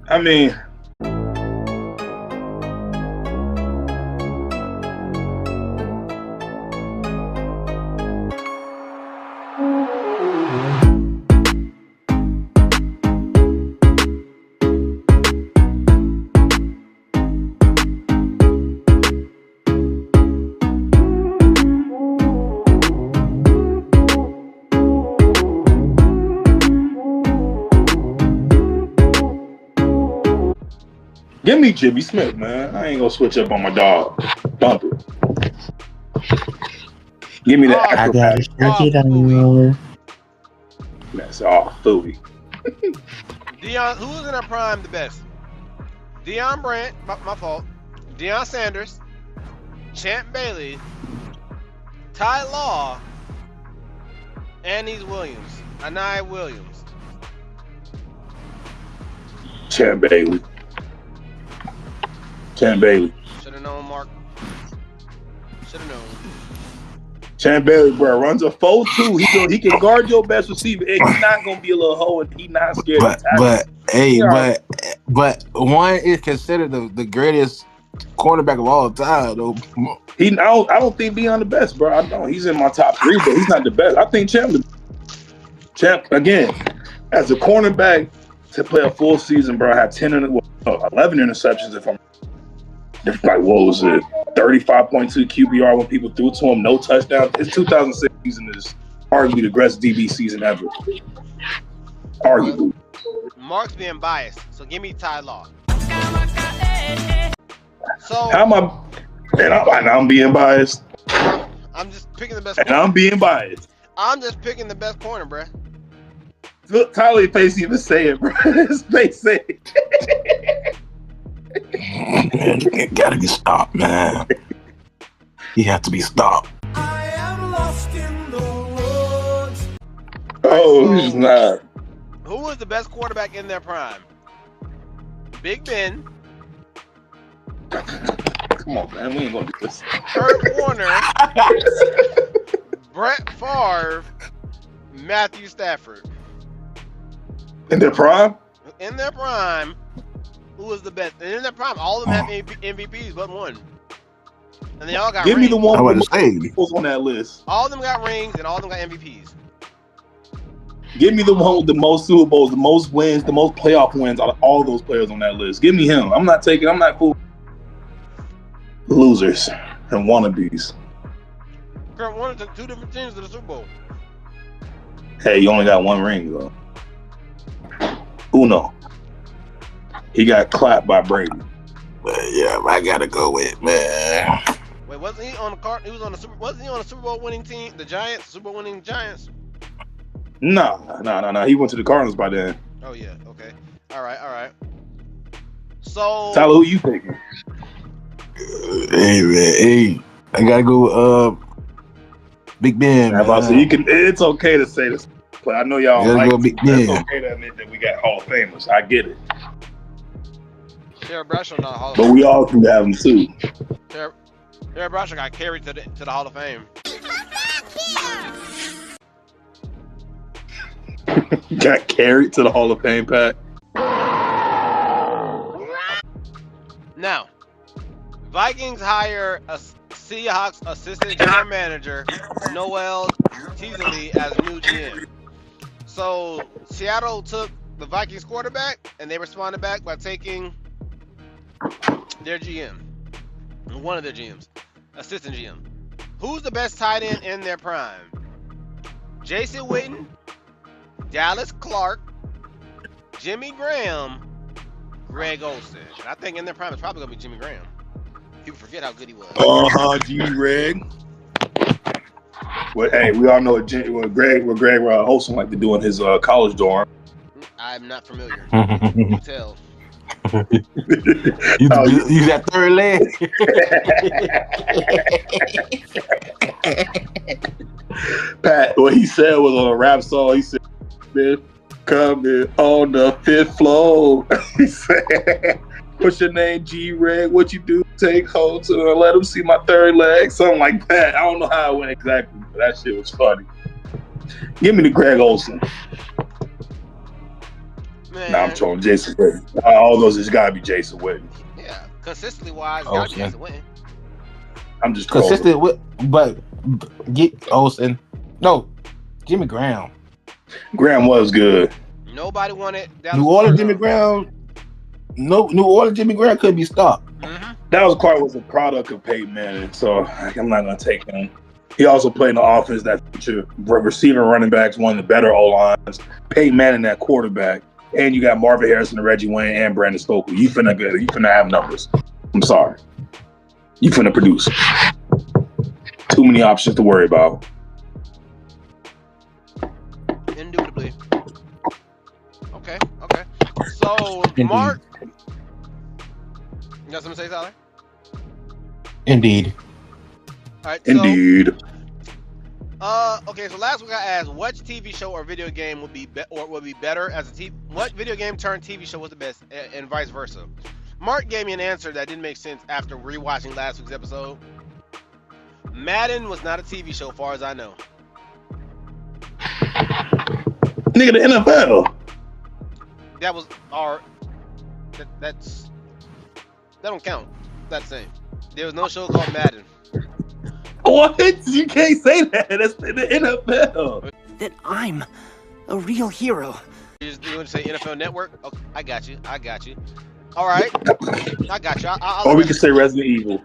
I mean. Give me Jimmy Smith, man. I ain't gonna switch up on my dog. Bump it. Give me that. I got it. That's all Fooey. Deion, who was in their prime the best? Deion Brandt, my fault. Deion Sanders, Champ Bailey, Ty Law, Anais Williams. Champ Bailey. Should have known, Mark. Should have known. Champ Bailey, bro, runs a 4-2. He can guard your best receiver. And he's not gonna be a little hoe, and he's not scared to tackle. But one is considered the greatest cornerback of all time, though. I don't think Deion the best, bro. I don't. He's in my top 3, but he's not the best. I think Champ again as a cornerback to play a full season, bro. I had 11 interceptions if I'm. Like, what was it? 35.2 QBR when people threw to him, no touchdown. His 2006 season is arguably the greatest DB season ever. Arguably. Mark's being biased, so give me Ty Law. So how am I? And I'm being biased. I'm just picking the best. And I'm being biased. I'm just picking the best corner, bruh. Look, Tyler's face even say it, bro. His face say it. It gotta be stopped, man. He has to be stopped. I am lost in the woods. Oh, he's not. Who was the best quarterback in their prime? Big Ben. Come on, man. We ain't gonna do this. Kurt Warner. Brett Favre. Matthew Stafford. In their prime? In their prime. Who was the best? And in their prime, all of them have MVPs but one. And they all got Give rings. me the one with the most on that list. All of them got rings and all of them got MVPs. Give me the one with the most Super Bowls, the most wins, the most playoff wins out of all those players on that list. Give me him. I'm not cool. Losers and wannabes. Kurt Warner took 2 different teams to the Super Bowl. Hey, you only got 1 ring, though. Uno. He got clapped by Brady. Yeah, I gotta go with man. Wait, wasn't he on the card? He was on the Wasn't he on a Super Bowl winning team? The Giants, Super Bowl winning Giants. No. He went to the Cardinals by then. Oh yeah. Okay. All right. So Tyler, who you picking? Hey, I gotta go. Big Ben. So you can. It's okay to say this, but I know y'all like. Big Ben. It's okay to admit that we got Hall of Famers. I get it. Terry Bradshaw not Hall of But Fame. we all can have them too. Terry Bradshaw got carried to the Hall of Fame. Got carried to the Hall of Fame, Pat. Now, Vikings hire a Seahawks assistant general manager, Noel Teasley, as new GM. So Seattle took the Vikings quarterback, and they responded back by taking their GM, one of their GMs, assistant GM. Who's the best tight end in their prime? Jason Witten, Dallas Clark, Jimmy Graham, Greg Olsen. And I think in their prime it's probably gonna be Jimmy Graham. People forget how good he was. G-Reg. Well, hey, we all know what Greg Olsen like to do in his college dorm. I'm not familiar. You tell. You that third leg. Pat, what he said was on a rap song. He said, "Coming on the 5th floor." He said, What's your name, G-Reg? What you do? Take hold to let him see my third leg. Something like that. I don't know how it went exactly, but that shit was funny. Give me the Greg Olsen. Man. Nah, I'm trolling Jason Witten. All those just gotta be Jason Witten. Yeah, consistently wise, it's gotta be Jason Witten. I'm just trolling. Consistent with, but get Olsen. No, Jimmy Graham. Graham was good. Nobody wanted New Orleans Jimmy Graham. No, New Orleans Jimmy Graham couldn't be stopped. That was a product of Peyton Manning, so I'm not gonna take him. He also played in the offense that featured receiver, running backs, one of the better O-lines. Peyton Manning, that quarterback, and you got Marvin Harrison, and Reggie Wayne, and Brandon Stokely. You finna have numbers. I'm sorry. You finna produce. Too many options to worry about. Indubitably. Okay. So, Mark. You got something to say, Tyler? Indeed. All right, Indeed. Okay, so last week I asked which TV show or video game would be better as a TV. What video game turned TV show was the best, and vice versa. Mark gave me an answer that didn't make sense after rewatching last week's episode. Madden was not a TV show, far as I know. Nigga, the NFL. That was our. That don't count. That's the same. There was no show called Madden. What? You can't say that. That's the NFL. That I'm a real hero. You want to say NFL Network? Okay, I got you. All right. I got you. Or we can say Resident Evil.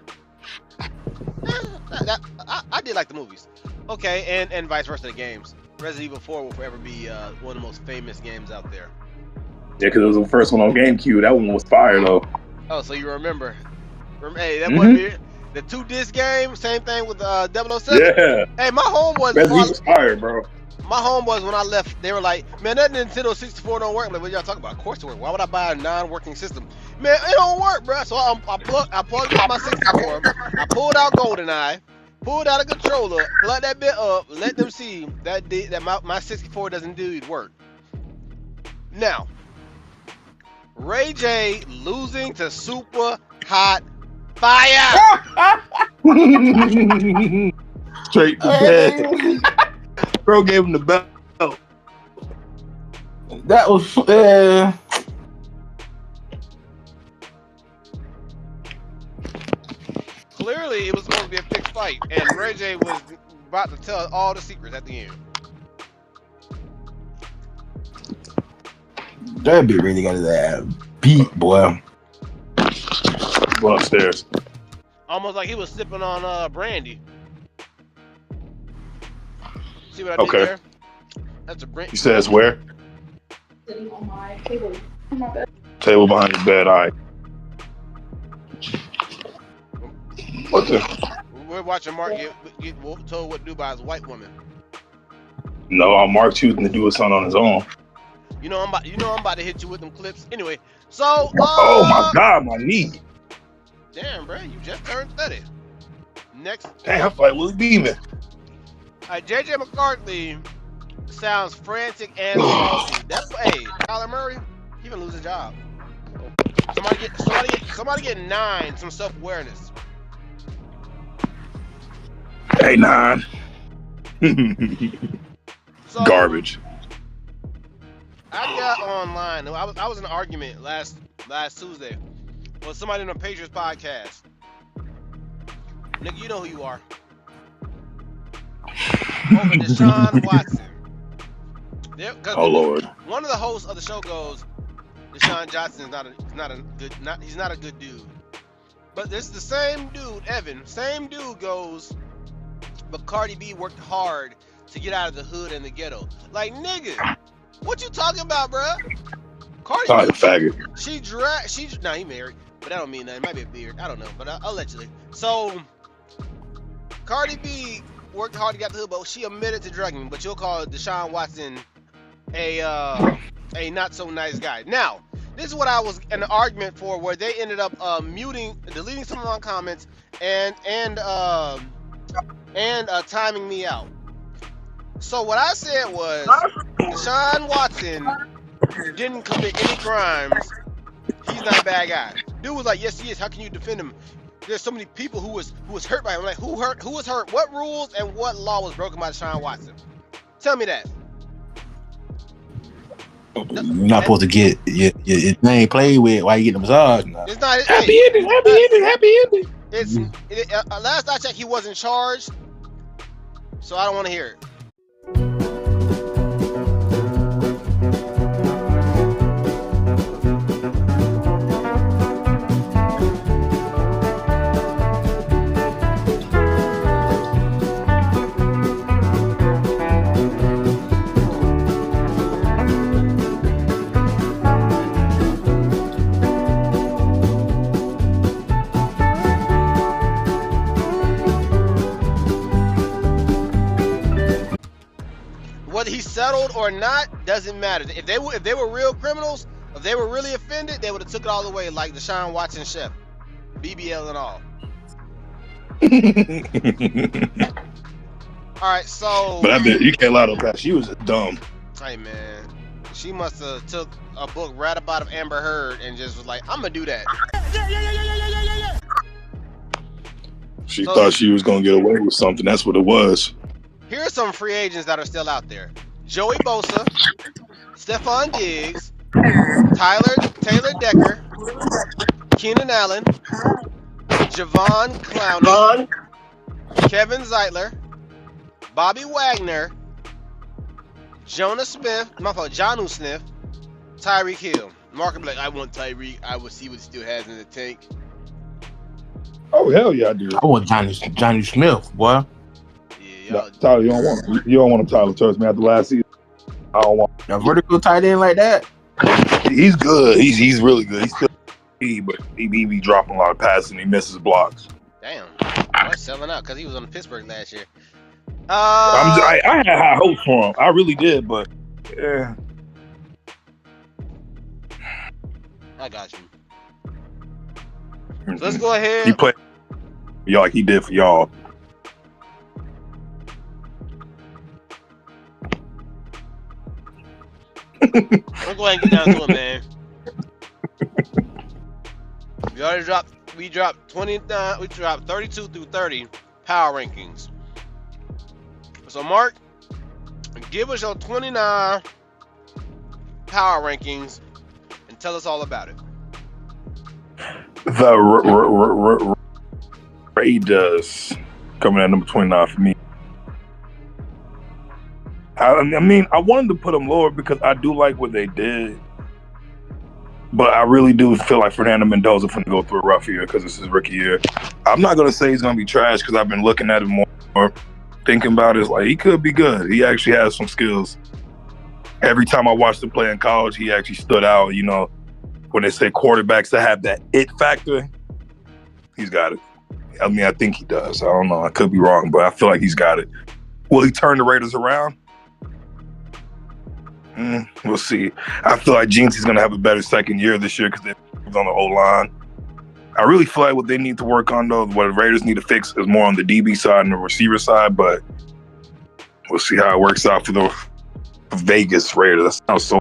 I did like the movies. Okay, and vice versa, the games. Resident Evil 4 will forever be one of the most famous games out there. Yeah, because it was the first one on GameCube. That one was fire, though. Oh, so you remember. Hey, that wasn't it. The 2-disc game, same thing with 007. Yeah. Hey, my homeboys. Resident Evil's fire, bro. My homeboys, when I left, they were like, "Man, that Nintendo 64 don't work." I'm like, what y'all talking about? Of course it works. Why would I buy a non-working system? Man, it don't work, bro. So I plugged in my 64. I pulled out GoldenEye, pulled out a controller, plugged that bit up, let them see that my 64 doesn't do work. Now, Ray J losing to Super Hot Fire. Straight to bed. Bro gave him the belt. That was Clearly, it was supposed to be a fixed fight, and Ray J was about to tell all the secrets at the end. that bitch really got his ass beat, boy. Go upstairs. Almost like he was sipping on brandy. See what I did there? That's a brandy. He says where? Sitting on my table. On my bed. Table behind his bed. All right. What the? We're watching Mark get told what to do by his white woman. No, Mark choosing to do something on his own. You know I'm about to hit you with them clips. Anyway, so oh my God, my knee. Damn, bro, you just turned 30. Next. Damn, I feel like Willie Beeman. Alright, JJ McCarthy sounds frantic and salty. Hey, Kyler Murray, he gonna lose his job. Somebody get 9, some self-awareness. Hey, 9. So, garbage. I got online. I was in an argument last Tuesday with somebody on the Patriots podcast. Nigga, you know who you are. Over Deshaun Watson. Oh Lord. One of the hosts of the show goes, Deshaun Johnson is he's not a good dude. But this is the same dude, Evan. Same dude goes, but Cardi B worked hard to get out of the hood and the ghetto. Like, nigga, what you talking about, bruh? Cardi B, faggot. Nah, he married, but that don't mean nothing. It might be a beard. I don't know, but allegedly. So, Cardi B worked hard to get out the hood, but she admitted to drugging. But you'll call Deshaun Watson a not so nice guy. Now, this is what I was in an argument for, where they ended up deleting some of my comments and timing me out. So what I said was, Deshaun Watson didn't commit any crimes. He's not a bad guy. Dude was like, yes, he is. How can you defend him? There's so many people who was hurt by him. I'm like, who hurt? Who was hurt? What rules and what law was broken by Deshaun Watson? Tell me that. You're not supposed to get your name played with while you get the massage. Now. It's not happy ending. It's last I checked, he wasn't charged, so I don't want to hear it. Whether he settled or not doesn't matter. If they were real criminals, if they were really offended, they would have took it all the way, like Deshaun Watson chef, BBL and all. All right, so. But I bet you can't lie to her. She was dumb. Hey man, she must have took a book right up out of Amber Heard and just was like, I'm gonna do that. She thought she was gonna get away with something. That's what it was. Here are some free agents that are still out there: Joey Bosa, Stephon Diggs, Taylor Decker, Keenan Allen, Javon Clowney, Kevin Zeitler, Bobby Wagner, Jonnu Smith, Tyreek Hill. Mark will be like, I want Tyreek. I will see what he still has in the tank. Oh hell yeah, I do. I want Johnny Smith, boy. No, Tyler, you don't want him, Tyler. Trust me, after last season, I don't want a vertical tight end like that. He's good. He's really good. He's still but he be dropping a lot of passes and he misses blocks. Damn, I was selling out because he was on the Pittsburgh last year. I had high hopes for him. I really did, but yeah. I got you. So let's go ahead. He played y'all like he did for y'all. Let's go ahead and get down to it, man. We dropped 29. We dropped 32 through 30 power rankings. So Mark, give us your 29 power rankings and tell us all about it. The Raiders coming at number 29 for me. I mean, I wanted to put them lower because I do like what they did, but I really do feel like Fernando Mendoza going to go through a rough year because this is his rookie year. I'm not going to say he's going to be trash because I've been looking at him more, thinking about it. It's like he could be good. He actually has some skills. Every time I watched him play in college, he actually stood out. You know, when they say quarterbacks that have that it factor, he's got it. I mean, I think he does. I don't know. I could be wrong, but I feel like he's got it. Will he turn the Raiders around? We'll see. I feel like Jinxie's going to have a better second year this year because they're on the O-line. I really feel like what they need to work on, though, what the Raiders need to fix is more on the DB side and the receiver side, but we'll see how it works out for the Vegas Raiders. That sounds so...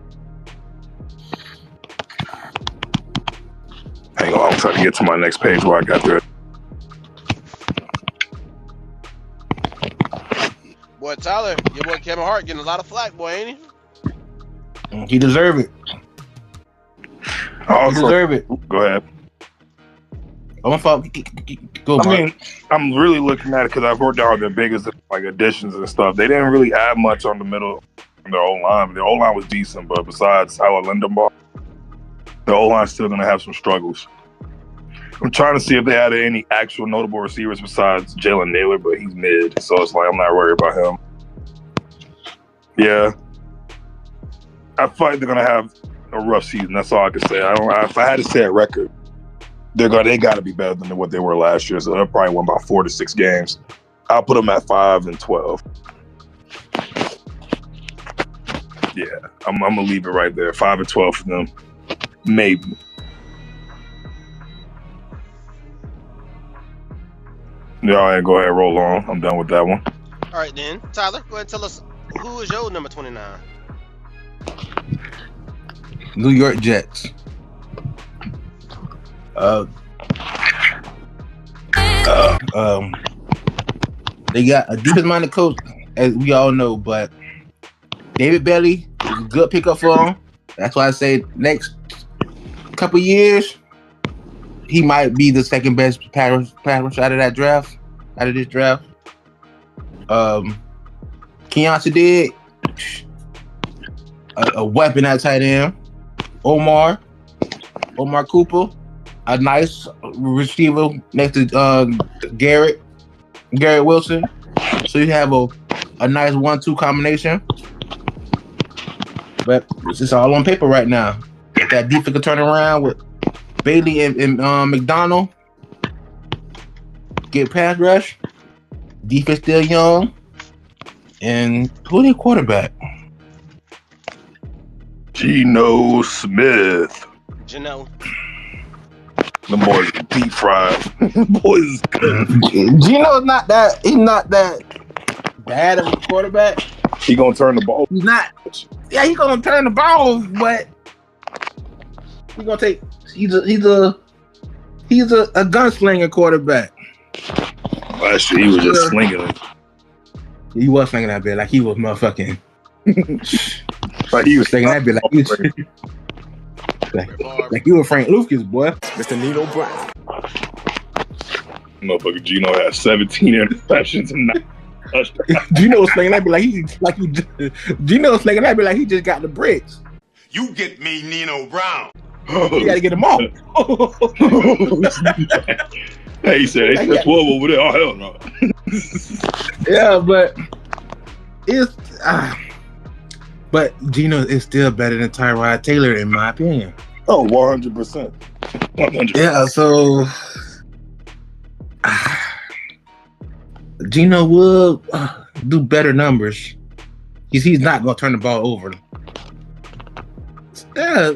Hang on, I'm trying to get to my next page where I got there. Boy, Tyler, your boy Kevin Hart getting a lot of flack, boy, ain't he? He deserve it. Also, he deserve it. Go ahead. Oh, my fault. Go, I mean, I'm really looking at it because I've worked out their biggest like additions and stuff. They didn't really add much on the middle of their O-line. Their O-line was decent, but besides Tyler Lindenbaugh, the O-line's still going to have some struggles. I'm trying to see if they added any actual notable receivers besides Jalen Naylor, but he's mid, so it's like I'm not worried about him. Yeah. I feel like they're gonna have a rough season. That's all I can say. If I had to say a record, they got to be better than what they were last year. So they'll probably win about 4 to 6 games. I'll put them at 5-12. Yeah, I'm gonna leave it right there. 5-12 for them, maybe. Yeah, go ahead, roll on. I'm done with that one. All right, then, Tyler, go ahead and tell us who is your number 29. New York Jets. They got a defense-minded coach, as we all know, but David Bailey is a good pickup for him. That's why I say next couple years, he might be the second best pass rusher out of this draft. Keontae did a weapon at tight end. Omar Cooper, a nice receiver next to Garrett Wilson. So you have a nice 1-2 combination. But it's just all on paper right now. If that defense can turn around with Bailey and McDonald, get pass rush. Defense still young. And who their quarterback? Geno Smith. Geno. The boys are deep fried. Boys is good. Geno's not that. He's not that bad of a quarterback. He gonna turn the ball. He's not. Yeah, he's gonna turn the ball, but he's gonna take. He's a gunslinger quarterback. Last year he was just slinging it. He was slinging that bit like he was motherfucking. Like he was slinging that bit like he was. Like you were Frank Lucas, boy. Mr. Nino Brown. Motherfucker Geno had 17 interceptions and 9 touchdowns. Geno was slinging that bit Geno was slinging that bit like he just got the bricks. You get me, Nino Brown. You gotta get him off. Hey, he said they 12 over there. Oh hell no. Yeah, but it's but Geno is still better than Tyrod Taylor in my opinion. Oh, 100%. 100%. Yeah, so Geno will do better numbers. He's not gonna turn the ball over. Yeah,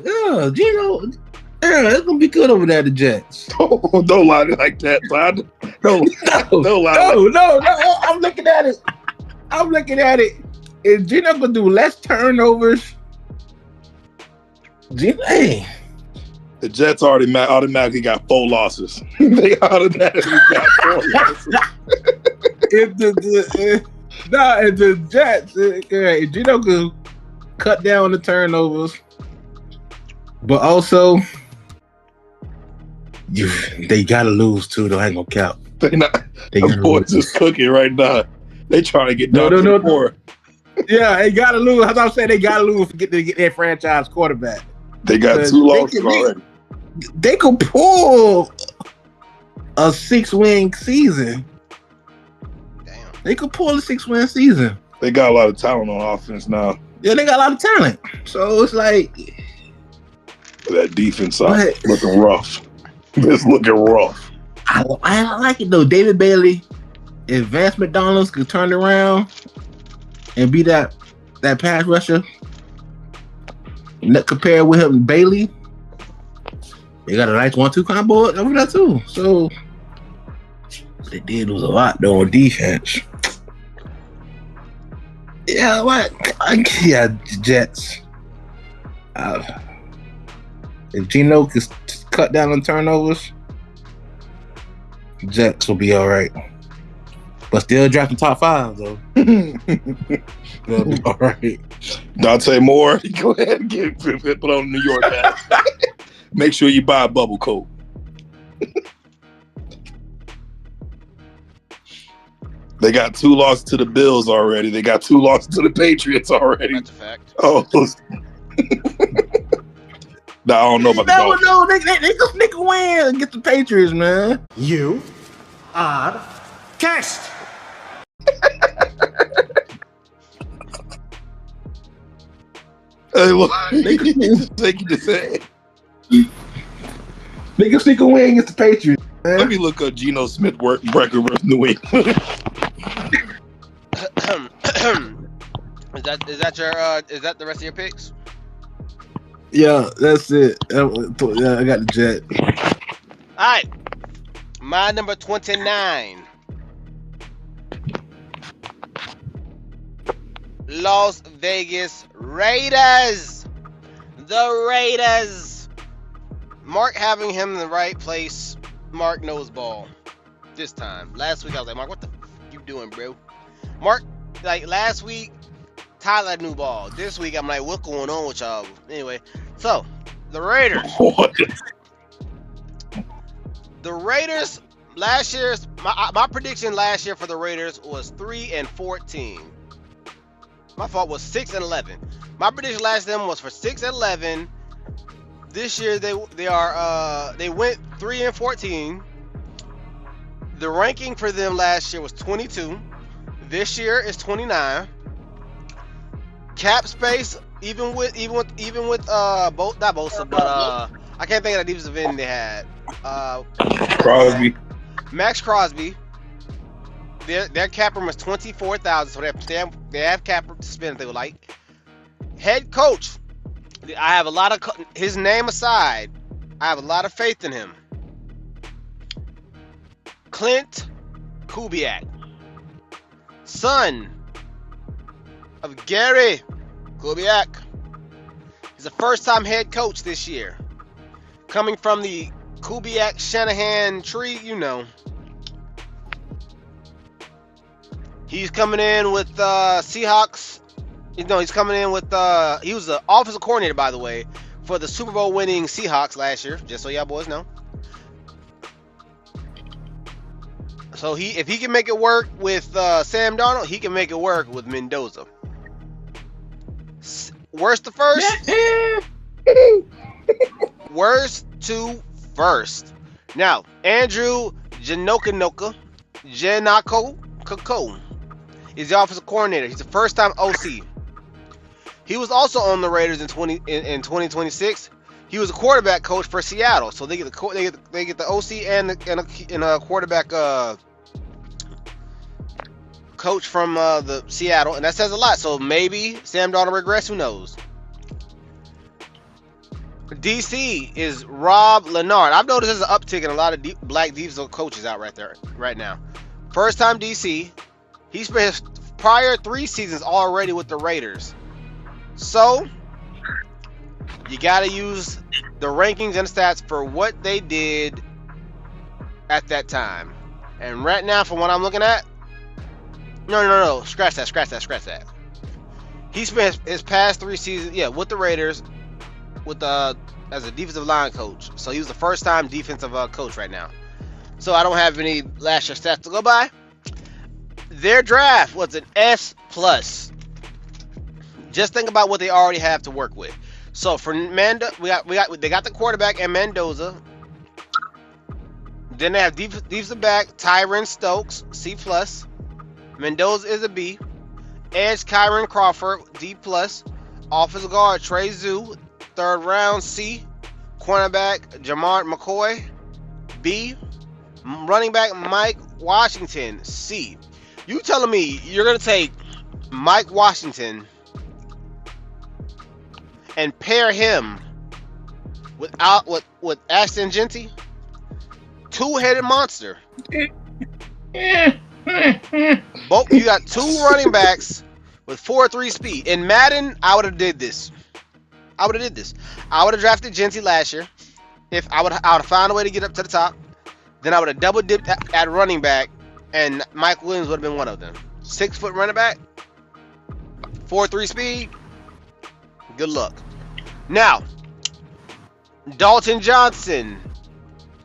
Geno. Yeah, it's gonna be good over there at the Jets. Oh, don't lie like that, Todd. Don't lie. No. I'm looking at it. Is Geno gonna do less turnovers? Hey. The Jets automatically got 4 losses. They automatically got 4 losses. If the Jets, Geno could cut down the turnovers, but also they gotta lose too. Though I ain't gonna count. They boys just cooking right now. They trying to get down to the 4. Yeah, they gotta lose. As I'm saying, they gotta lose to get their franchise quarterback. They got 2 losses already. They could pull a 6-win season. Damn. They could pull a 6-win season. They got a lot of talent on offense now. Yeah, they got a lot of talent. So it's like that defense side looking rough. It's looking rough. I like it though. David Bailey, if Vance McDonald's could turn around and be that pass rusher, compared with him, Bailey, they got a nice 1-2 combo over there too. So they did lose a lot though on defense. Yeah, what? Yeah, Jets. If Geno could cut down on turnovers, Jets will be all right. But still drafting top 5 though. They'll be all right. Dante Moore, go ahead and put on the New York hat. Make sure you buy a bubble coat. They got 2 losses to the Bills already. They got 2 losses to the Patriots already. That's a fact. Oh. Nah, I don't know about the Dolphins. No, they can sneak a win and get the Patriots, man. You are cast. Hey, look, they can just say. They can sneak a win against the Patriots. Man. Let me look up Geno Smith record versus New England. Is that the rest of your picks? Yeah, that's it. Yeah, I got the Jet. All right, my number 29. Las Vegas Raiders. The Raiders. Mark having him in the right place. Mark knows ball this time. Last week I was like, Mark, what the f you doing, bro? Mark, like last week, Tyler knew ball. This week I'm like, what's going on with y'all? Anyway, so the Raiders. The Raiders last year's my prediction last year for the Raiders was 3-14. My fault was 6-11. My prediction last them was for 6-11. This year they went 3-14. The ranking for them last year was 22. This year is 29. Cap space, even with not Bosa, but I can't think of the defensive end they had. Crosby. Max Crosby. Their cap room was 24,000, so they have cap room to spend if they would like. Head coach, I have a lot of his name aside. I have a lot of faith in him. Clint Kubiak, son of Gary Kubiak. He's a first-time head coach this year, coming from the Kubiak Shanahan tree, you know. He's coming in with Seahawks. You know, he's coming in with he was the offensive coordinator, by the way, for the Super Bowl winning Seahawks last year, just so y'all boys know. So if he can make it work with Sam Darnold, he can make it work with Mendoza. Worst to first. Worst to first. Now, Andrew Janoko is the offensive coordinator. He's a first-time OC. He was also on the Raiders in 2026. He was a quarterback coach for Seattle, so they get the OC and a quarterback coach from the Seattle, and that says a lot. So maybe Sam Darnold regrets. Who knows? DC is Rob Lennard. I've noticed there's an uptick in a lot of black defensive coaches out right now. First time DC. He spent his prior 3 seasons already with the Raiders. So you got to use the rankings and stats for what they did at that time. And right now, from what I'm looking at, no, scratch that. He spent his past 3 seasons, with the Raiders, as a defensive line coach. So he was the first time defensive coach right now. So I don't have any last year stats to go by. Their draft was an S+. Just think about what they already have to work with. So for they got the quarterback and Mendoza. Then they have defensive back Tyron Stokes, C+. Mendoza is a B. Edge Kyron Crawford, D+. Offensive guard Trey Zoo, 3rd round, C. Cornerback Jamar McCoy, B. Running back Mike Washington, C. You telling me you're gonna take Mike Washington and pair him with Ashton Genty? 2-headed monster. Both you got 2 running backs with 4.3 speed. In Madden, I would have did this. I would have drafted Genty last year. If I would have found a way to get up to the top. Then I would have double dipped at running back, and Mike Williams would have been one of them. 6-foot running back, 4.3 speed. Good luck. Now, Dalton Johnson,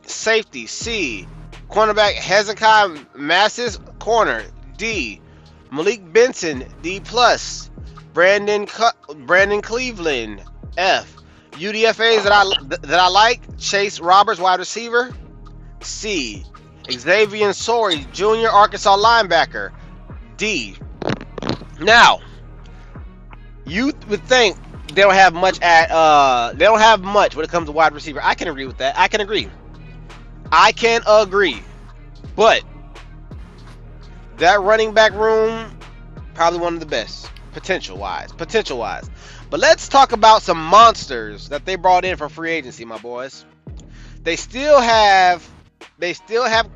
safety, C. Cornerback Hezekiah Massis, corner, D. Malik Benson, D+. Brandon Cleveland, F. UDFAs that I like, Chase Roberts, wide receiver, C. Xavier Sorey, junior Arkansas linebacker, D. Now, you would think they don't have much when it comes to wide receiver. I can agree with that. I can agree. But that running back room, probably one of the best, potential wise. But let's talk about some monsters that they brought in for free agency, my boys. They still have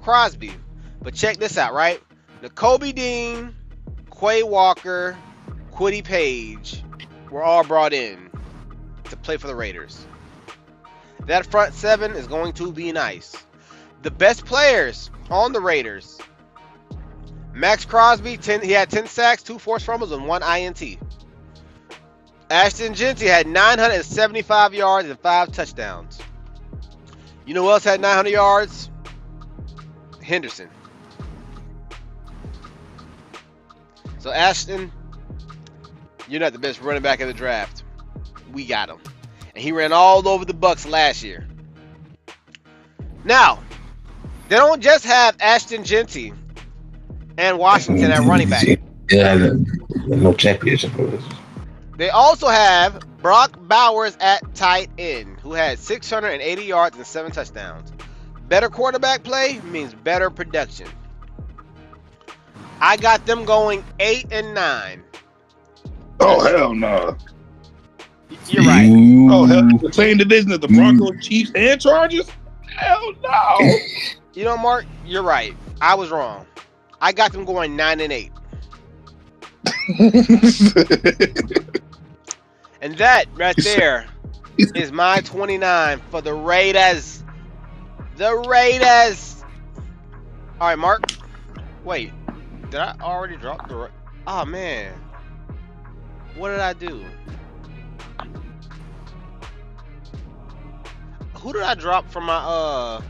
Crosby, but check this out, right? Nakobe Dean, Quay Walker, Kwity Paye were all brought in to play for the Raiders. That front seven is going to be nice. The best players on the Raiders. Max Crosby, he had 10 sacks, 2 forced fumbles, and 1 INT. Ashton Genty had 975 yards and 5 touchdowns. You know who else had 900 yards? Henderson. So Ashton, you're not the best running back in the draft. We got him. And he ran all over the Bucks last year. Now, they don't just have Ashton Genty and Washington at running back. Yeah, no championship for this. They also have Brock Bowers at tight end, who had 680 yards and 7 touchdowns. Better quarterback play means better production. I got them going 8-9. Oh, hell no. You're right. Oh, hell, the same division as the Broncos, Chiefs, and Chargers? Hell no. You know, Mark, you're right. I was wrong. I got them going 9-8. And that right there is my 29 for the Raiders. The Raiders. All right, Mark. Wait, did I already drop the? Oh man, what did I do? Who did I drop from my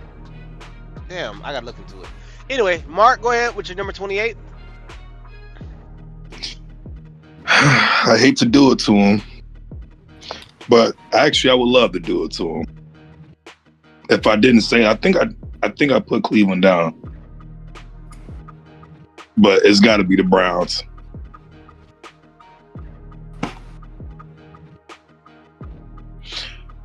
Damn, I gotta look into it. Anyway, Mark, go ahead with your number 28. I hate to do it to him, but actually I would love to do it to him. If I didn't say, I think I put Cleveland down, but it's got to be the Browns.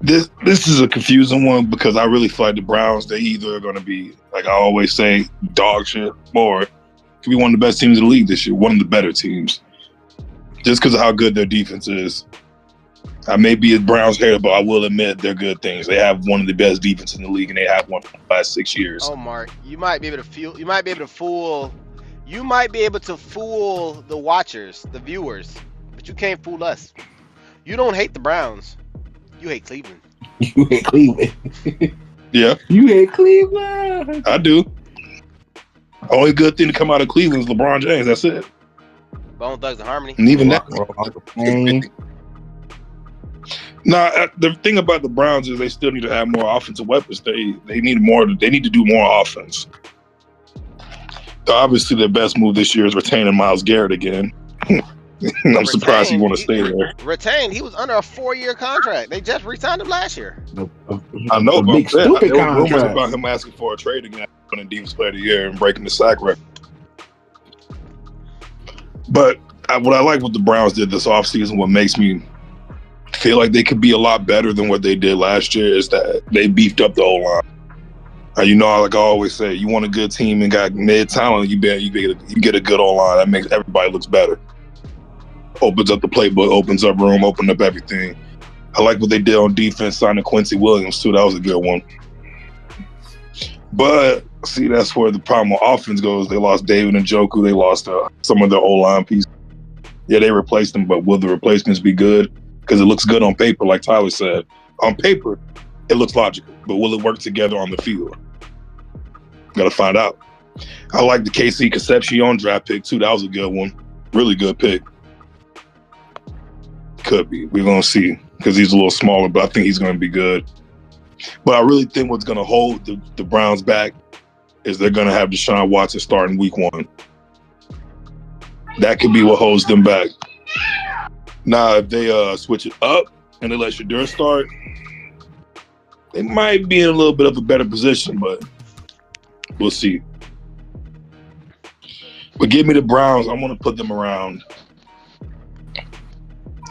This is a confusing one because I really feel like the Browns, they either are going to be, like I always say, dog shit, or could be one of the best teams in the league this year, one of the better teams, just because of how good their defense is. I may be a Browns hater, but I will admit they're good things. They have one of the best defenses in the league, and they have one for the last 6 years. Oh, Mark, you might be able to fool the watchers, the viewers, but you can't fool us. You don't hate the Browns. You hate Cleveland. You hate Cleveland. Yeah. You hate Cleveland. I do. Only good thing to come out of Cleveland is LeBron James. That's it. Bone Thugs and Harmony. And even that. Nah, the thing about the Browns is they still need to have more offensive weapons. They need more. They need to do more offense. Obviously, their best move this year is retaining Myles Garrett again. I'm surprised he want to stay there. Retained. He was under a 4-year contract. They just re-signed him last year. I know, but big stupid there were rumors contract about him asking for a trade again, winning Defense Player of the Year and breaking the sack record. But what I like what the Browns did this offseason, what makes me feel like they could be a lot better than what they did last year, is that they beefed up the O-line. You know, like I always say, you want a good team and got mid talent, you get a good O-line. That makes everybody looks better. Opens up the playbook, opens up room, opened up everything. I like what they did on defense, signing Quincy Williams too. That was a good one. But see, that's where the problem with offense goes. They lost David Njoku. They lost some of their O-line pieces. Yeah, they replaced them, but will the replacements be good? Because it looks good on paper, like Tyler said. On paper, it looks logical, but will it work together on the field? Got to find out. I like the KC Concepcion draft pick too. That was a good one. Really good pick. Could be. We're going to see because he's a little smaller, but I think he's going to be good. But I really think what's going to hold the Browns back is they're going to have Deshaun Watson starting week 1. That could be what holds them back. Now, if they switch it up and they let Shadur start, they might be in a little bit of a better position, but we'll see. But give me the Browns. I'm going to put them around.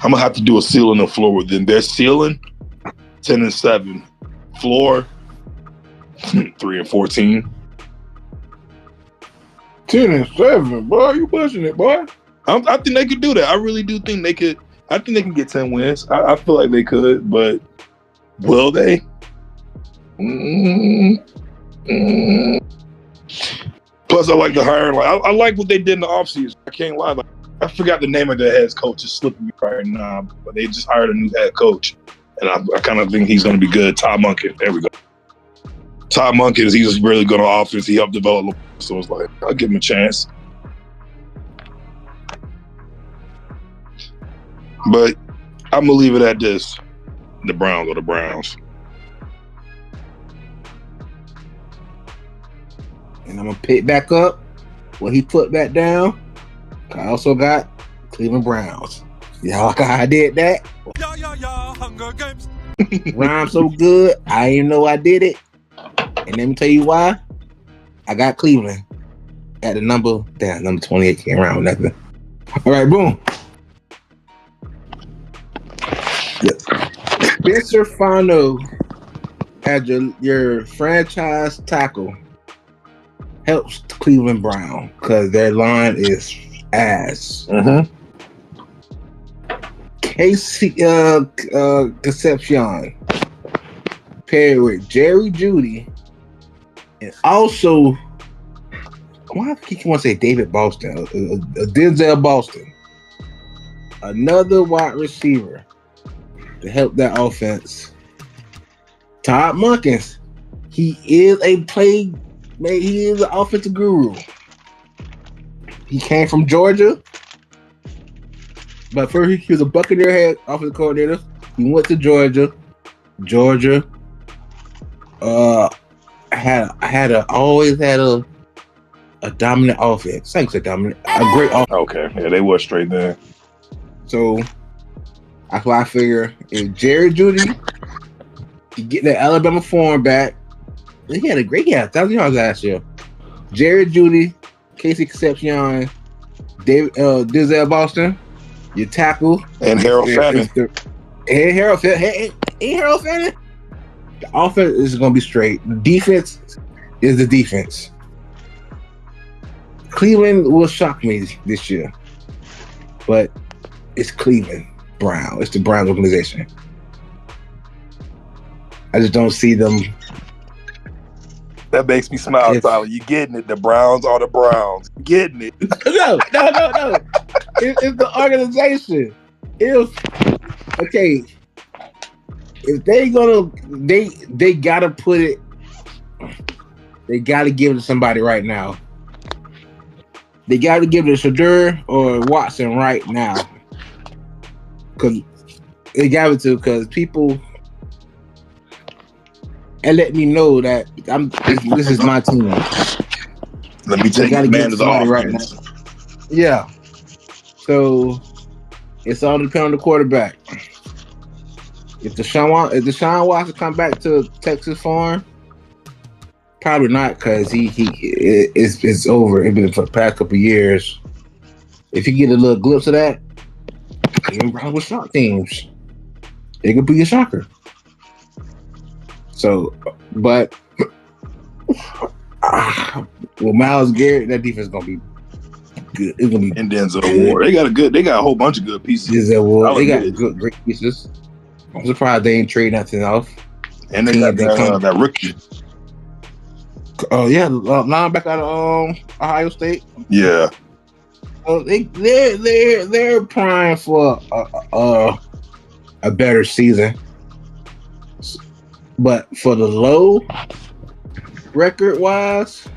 I'm going to have to do a ceiling and floor with them. Their ceiling, 10-7. Floor, 3-14. 10-7, boy. You pushing it, boy. I think they could do that. I really do think they could. I think they can get 10 wins. I feel like they could, but will they? Plus, I like the hiring. I like what they did in the offseason. I can't lie. I forgot the name of their head coach. It's slipping me right now, but they just hired a new head coach. And I kind of think he's going to be good. Todd Monken. There we go. Todd Monken, he's really good on offense. He helped develop. So it's like, I'll give him a chance. But I'm going to leave it at this. The Browns are the Browns. And I'm going to pick back up what he put back down. I also got Cleveland Browns. Y'all like how I did that? Hunger Games. Rhyme so good, I didn't know I did it. And let me tell you why. I got Cleveland at the number 28. Can't round with nothing. All right, boom. Spencer Fano as your franchise tackle helps Cleveland Brown because their line is ass. Casey Concepcion paired with Jerry Jeudy and also why I keep want to say David Boston, Denzel Boston, another wide receiver to help that offense. Todd Monken, he is an offensive guru. He came from Georgia, but first he was a Buccaneer head offensive coordinator. He went to Georgia. Always had a dominant offense. Thanks, a great offense. Okay, yeah, they were straight there. So that's why I figure if Jerry Jeudy could get the Alabama form back, he had 1,000 yards last year. Jerry Jeudy, Casey Concepcion, Denzel Boston, your tackle, and Harold Fannin. Harold Fannin. The offense is going to be straight. The defense is the defense. Cleveland will shock me this year, but it's Cleveland Brown. It's the Browns organization. I just don't see them. That makes me smile, Tyler. You getting it? The Browns are the Browns. Getting it? No. It's the organization. If they gonna, they gotta put it. They gotta give it to somebody right now. They gotta give it to Shadur or Watson right now. Because they got it to people. And let me know that this is my team. Let me take command of the offense. Right now. Yeah. So it's all depending on the quarterback. If Deshaun Watson come back to Texas farm, probably not because it's over. It's been for the past couple of years. If you get a little glimpse of that, even Brown with shock teams, it could be a shocker. So, but with Myles Garrett, that defense is gonna be good. It's gonna be and Denzel Ward. They got a whole bunch of good pieces. Denzel Ward, they got great pieces. I'm surprised they ain't trade nothing off. And they got that rookie. Oh yeah, linebacker out of Ohio State. Yeah. They're primed for a better season. But for the low record wise,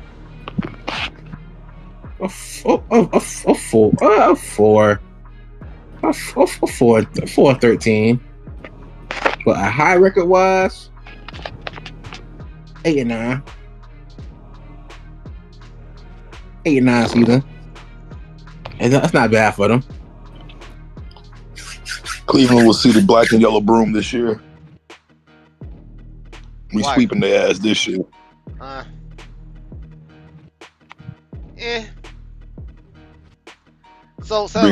a 4-13. But a high record wise, 8-9. 8-9 season. And that's not bad for them. Cleveland will see the black and yellow broom this year. We sweeping their ass this year. So sound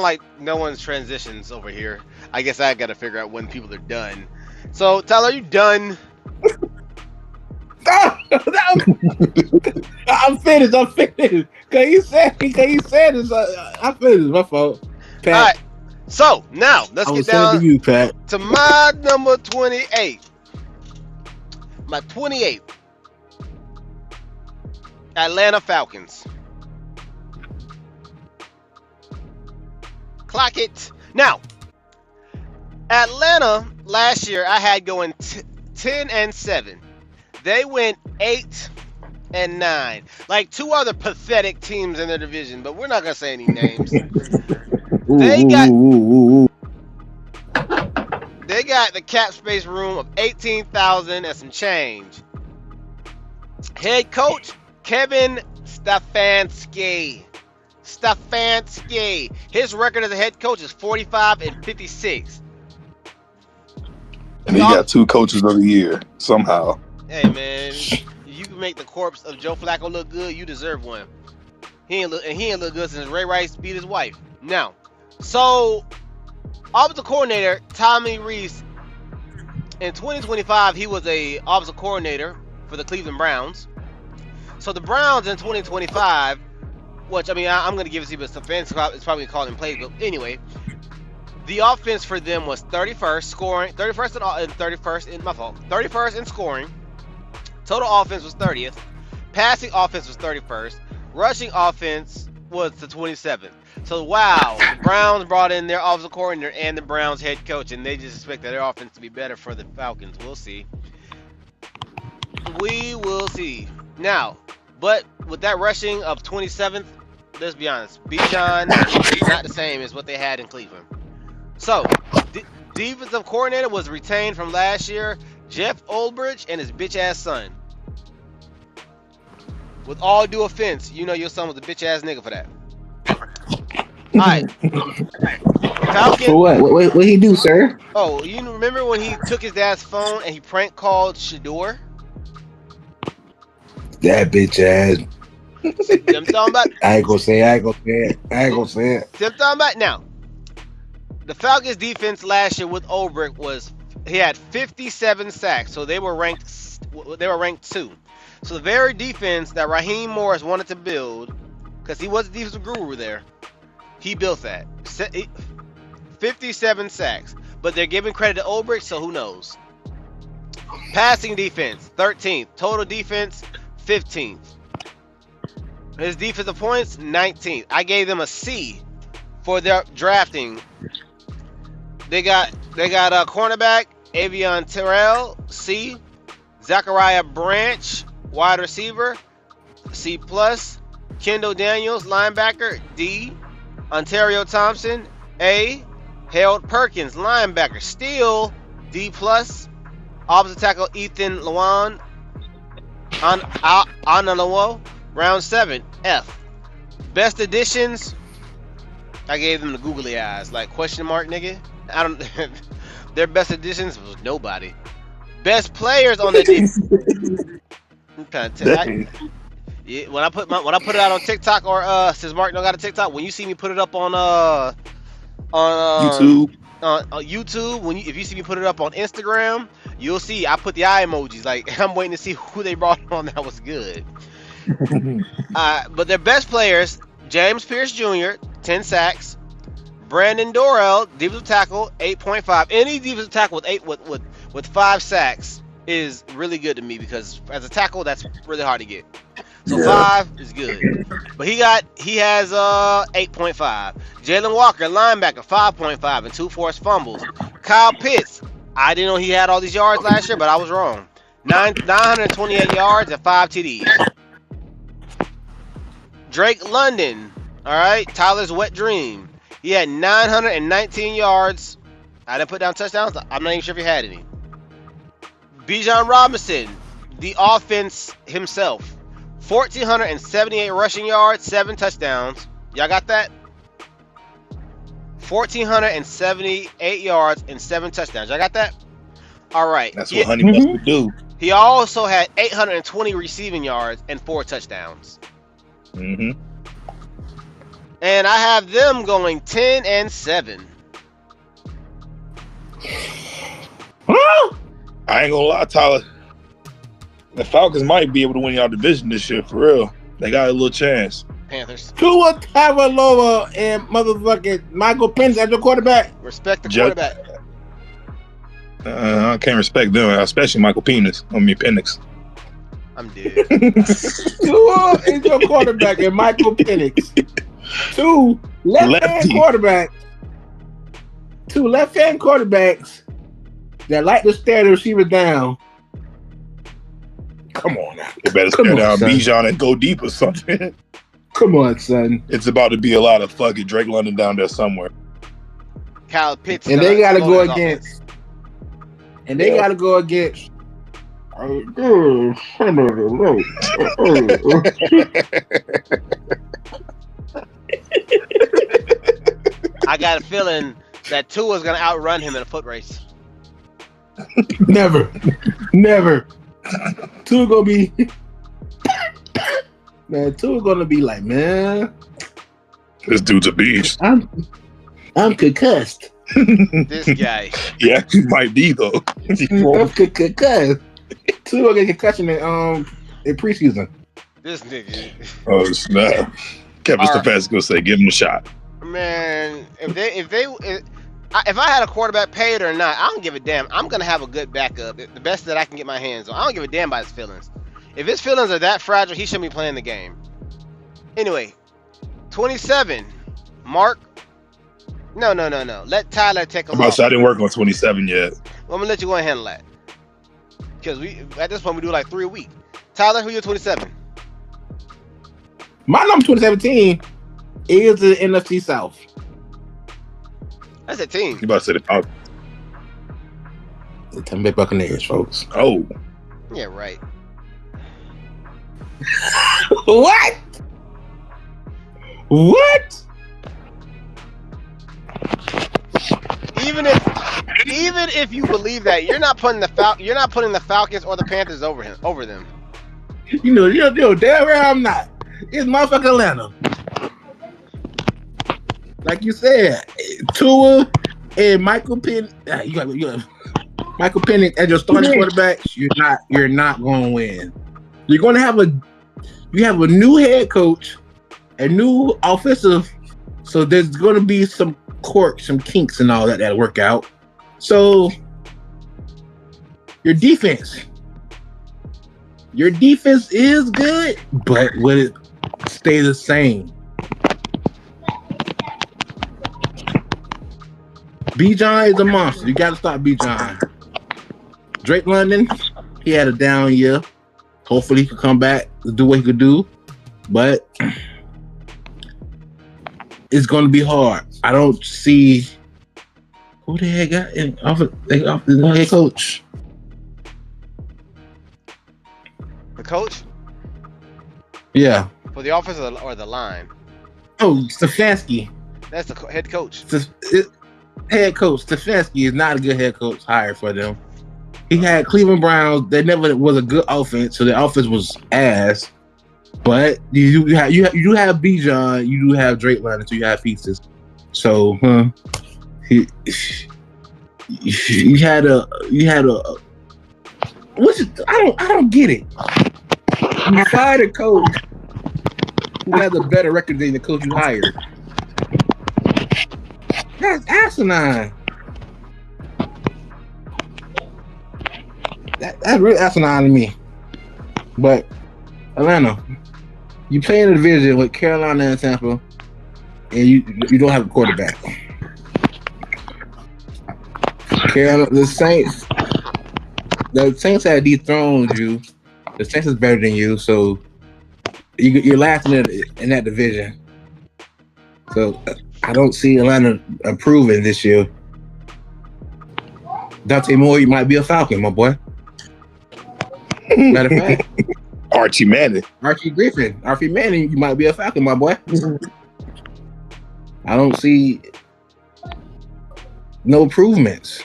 like no one's transitions over here. I guess I got to figure out when people are done. So Tyler, are you done? I'm finished. Cause you said this. I'm finished. My fault. Pat. All right. So now let's get down to you, Pat. To my number 28. My 28. Atlanta Falcons. Clock it. Now, Atlanta last year I had going 10-7. They went 8-9. Like two other pathetic teams in their division, but we're not gonna say any names. They got the cap space room of 18,000 and some change. Head coach Kevin Stefanski. His record as a head coach is 45-56. And he got 2 coaches of the year somehow. Hey man, you can make the corpse of Joe Flacco look good. You deserve one. He ain't look good since Ray Rice beat his wife. Now, so offensive coordinator Tommy Rees in 2025 he was a offensive coordinator for the Cleveland Browns. So the Browns in 2025, which I mean I'm gonna give it to you, but some fans is probably calling plays. But anyway, the offense for them was 31st scoring, 31st in scoring. Total offense was 30th. Passing offense was 31st. Rushing offense was the 27th. So wow, the Browns brought in their offensive coordinator and the Browns head coach, and they just expect their offense to be better for the Falcons. We'll see. We will see. Now, but with that rushing of 27th, let's be honest, Bijan is not the same as what they had in Cleveland. So, defensive coordinator was retained from last year, Jeff Ulbrich and his bitch ass son. With all due offense, you know your son was a bitch ass nigga for that. All right. Falcon. For what? What he do, sir? Oh, you remember when he took his dad's phone and he prank called Shador? That bitch ass. I'm talking about. I ain't gonna say it. See, I'm talking about now. The Falcons defense last year with Ulbrich he had 57 sacks, so they were ranked 2. So the very defense that Raheem Morris wanted to build, because he was a defensive guru there, he built that. 57 sacks, but they're giving credit to Ulbrich, so who knows? Passing defense 13th, total defense 15th. His defensive points 19th. I gave them a C for their drafting. They got a cornerback, Avion Terrell, C. Zachariah Branch, wide receiver, C+. Kendall Daniels, linebacker, D. Ontario Thompson, A. Harold Perkins, linebacker, still D+. Offensive tackle Ethan Lewan, Analawo, round 7, F. Best additions, I gave them the googly eyes, like question mark, nigga. I don't. Their best additions was nobody. Best players on the defense. Yeah, when I put it out on TikTok or since Mark don't got a TikTok, when you see me put it up on YouTube, if you see me put it up on Instagram, you'll see I put the eye emojis. Like I'm waiting to see who they brought on that was good. But their best players: James Pierce Jr. 10 sacks. Brandon Dorrell, defensive tackle, 8.5. Any defensive tackle with 5 sacks is really good to me because as a tackle, that's really hard to get. So 5 is good. But he has 8.5. Jalen Walker, linebacker, 5.5 and 2 forced fumbles. Kyle Pitts, I didn't know he had all these yards last year, but I was wrong. 928 yards and 5 TDs. Drake London, all right, Tyler's wet dream. He had 919 yards. I didn't put down touchdowns. I'm not even sure if he had any. Bijan Robinson, the offense himself. 1,478 rushing yards, 7 touchdowns. Y'all got that? 1,478 yards and 7 touchdowns. Y'all got that? All right. That's what Honey Mustard do. He also had 820 receiving yards and 4 touchdowns. Mm-hmm. And I have them going 10-7. I ain't gonna lie, Tyler. The Falcons might be able to win y'all division this year, for real. They got a little chance. Panthers. Tua Tagovailoa and motherfucking Michael Penix as your quarterback. Respect the quarterback. I can't respect them, especially Michael Penix. I'm dead. Tua is your quarterback and Michael Penix. 2 left-hand quarterbacks. two left-hand quarterbacks that like to stare the receiver down. Come on now. You better stare down Bijan and go deep or something. Come on, son. It's about to be a lot of fucking Drake London down there somewhere. Kyle Pitts. And they got to go against. And they got to go against. I got a feeling that Tua's gonna outrun him in a foot race. Never. Tua gonna be. Man, Tua gonna be like, man, this dude's a beast. I'm concussed. This guy. Yeah, he might be though. I'm concussed. Tua get concussion in preseason. This nigga. Oh snap! Kevin Stefanski gonna say, give him a shot. Man, if I had a quarterback, paid or not, I don't give a damn. I'm gonna have a good backup, the best that I can get my hands on. I don't give a damn about his feelings. If his feelings are that fragile, he shouldn't be playing the game. Anyway, 27, Mark. No. Let Tyler take a look. I didn't work on 27 yet. Well, I'm gonna let you go and handle that. Because at this point we do like 3 a week. Tyler, who you 27? My number 2017 is the NFC South. That's a team. You about to say the Falcons? The Tampa Bay Buccaneers, folks. Oh. Yeah, right. What? Even if you believe that, you're not putting the Falcons or the Panthers over them. You know damn well I'm not. It's motherfucking Atlanta. Like you said, Tua and Michael Penix. You got Michael Penix as your starting quarterback. You're not going to win. You're going to have a new head coach, a new offensive. So there's going to be some quirks, some kinks, and all that'll work out. So your defense is good, but will it stay the same? Bijan is a monster. You got to stop Bijan. Drake London, he had a down year. Hopefully, he can come back to do what he could do, but it's going to be hard. I don't see who the heck got in off the head coach. The coach? Yeah. For the offense or the line? Oh, Stefanski. That's the head coach. Head coach Stefanski is not a good head coach hire for them. He had Cleveland Browns. They never was a good offense, so the offense was ass. But you do have Bijan, you do have Drake London, so you have pieces. So you had a what's it, I don't get it. You fired a coach who has a better record than the coach you hired. That's asinine. That's really asinine to me. But Atlanta, you play in a division with Carolina and Tampa, and you don't have a quarterback. Carolina, the Saints had dethroned you. The Saints is better than you, so you're last in that division. So I don't see Atlanta improving this year. Dante Moore, you might be a Falcon, my boy. Matter of fact, Archie Manning, you might be a Falcon, my boy. I don't see no improvements.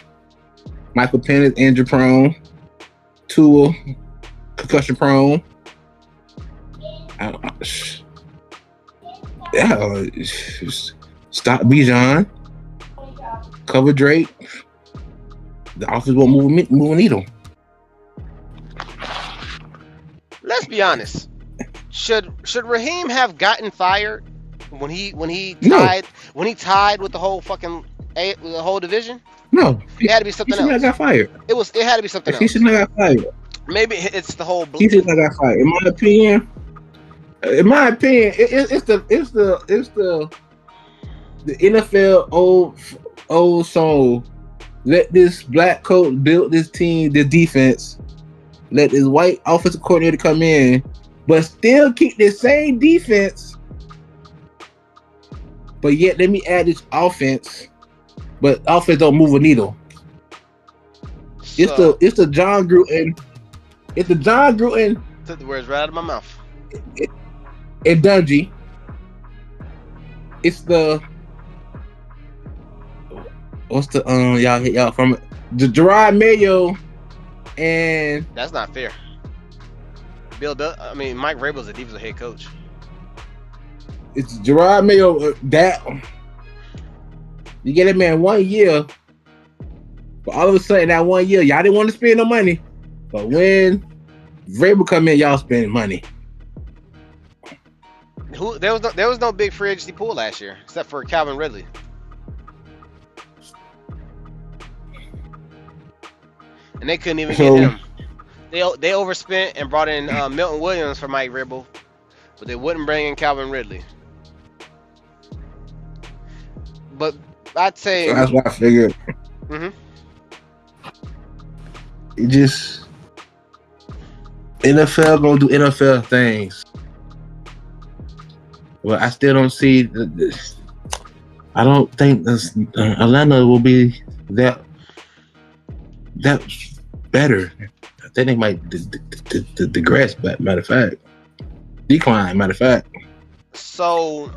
Michael Penix, injury prone. Tua, concussion prone. Stop Bijan. Cover Drake. The offense won't move a needle. Let's be honest. Should Raheem have gotten fired when he tied with the whole division? No, it had to be something else. He should not got fired. It had to be something else. He should not got fired. Maybe it's the whole. He should not got fired. In my opinion, it's the NFL old Oh, so let this black coach build this team, the defense. Let this white offensive coordinator come in, but still keep the same defense. But yet, let me add this offense. But offense don't move a needle. So, It's the John Gruden. It's the John Gruden. took the words right out of my mouth. And Dungy. It's the what's the y'all from the Gerard Mayo and That's not fair. Mike Vrabel's a defensive head coach. it's Gerard Mayo. That you get that man 1 year, but all of a sudden that 1 year y'all didn't want to spend no money, but when Vrabel come in, y'all spend money. There was no big free agency pool last year except for Calvin Ridley. And they couldn't even get him. They overspent and brought in Milton Williams for Mike Vrabel, but they wouldn't bring in Calvin Ridley. But I'd say So that's what I figured. Mm-hmm. It just NFL gonna do NFL things. Well, I still don't see. I don't think Atlanta will be that better. I think they might digress. Matter of fact, decline. Matter of fact. So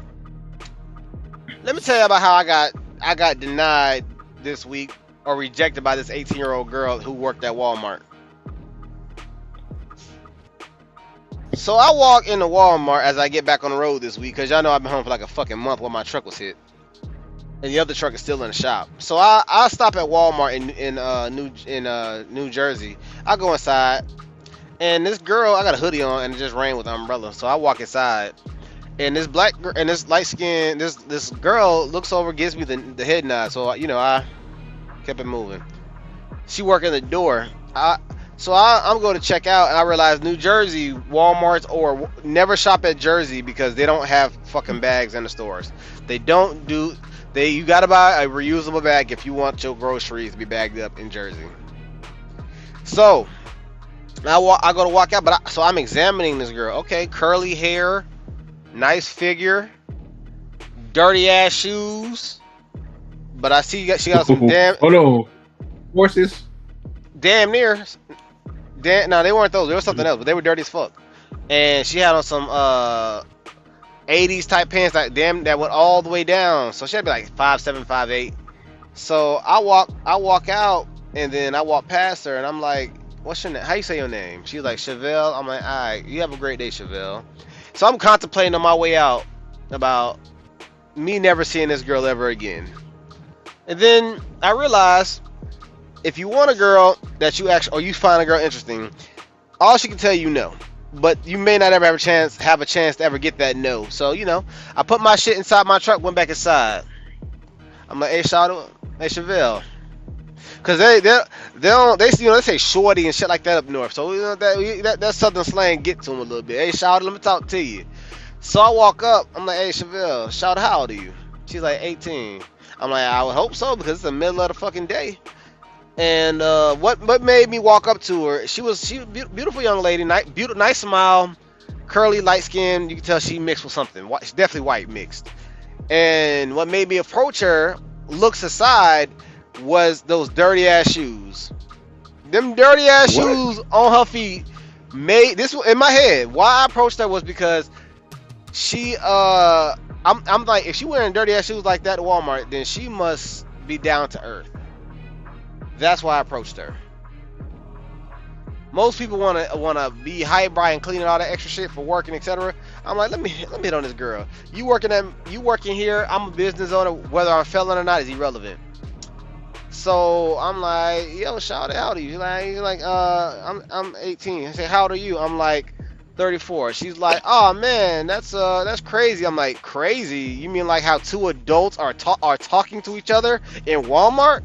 let me tell you about how I got denied this week or rejected by this 18-year-old girl who worked at Walmart. So I walk into Walmart as I get back on the road this week because y'all know I've been home for like a fucking month while my truck was hit, and the other truck is still in the shop. So I stop at Walmart in New Jersey. I go inside, and this girl, I got a hoodie on and it just rained with an umbrella. So I walk inside, and this black girl and this light skin this girl looks over, gives me the head nod. So I kept it moving. She working the door. I'm going to check out, and I realize New Jersey Walmarts or never shop at Jersey because they don't have fucking bags in the stores. They don't do. You got to buy a reusable bag if you want your groceries to be bagged up in Jersey. So I go to walk out, so I'm examining this girl. Okay, curly hair, nice figure, dirty ass shoes, but I see she got some damn. Hold on, horses. Damn near. No, they weren't those. There was something else, but they were dirty as fuck. And she had on some 80s type pants that went all the way down. So she had to be like 5'7", 5'8". So I walk out, and then I walk past her, and I'm like, "What's your name? How you say your name?" She's like, "Chevelle." I'm like, "All right, you have a great day, Chevelle." So I'm contemplating on my way out about me never seeing this girl ever again. And then I realized, if you want a girl that you actually, or you find a girl interesting, all she can tell you no. But you may not ever have a chance to ever get that no. So, I put my shit inside my truck, went back inside. I'm like, "Hey, Chevelle." Cause they say shorty and shit like that up north. So that southern slang get to them a little bit. "Hey, Shawty, let me talk to you." So I walk up, I'm like, "Hey, Chevelle, Shawty, how old are you?" She's like, 18. I'm like, "I would hope so, because it's the middle of the fucking day." And what made me walk up to her? She was beautiful young lady, nice smile, curly, light skin. You can tell she mixed with something. She's definitely white mixed. And what made me approach her, looks aside, was those dirty ass shoes. Them dirty ass shoes on her feet made this in my head. Why I approached her was because she I'm like, if she wearing dirty ass shoes like that at Walmart, then she must be down to earth. That's why I approached her. Most people wanna be highbrow and clean and all that extra shit for working, etc. I'm like, let me hit on this girl. You working here? I'm a business owner. Whether I'm felon or not is irrelevant. So I'm like, "Yo, shout out to you." He's like, I'm 18. I say, "How old are you?" I'm like, 34. She's like, "Oh man, that's crazy." I'm like, "Crazy? You mean like how two adults are talking to each other in Walmart?"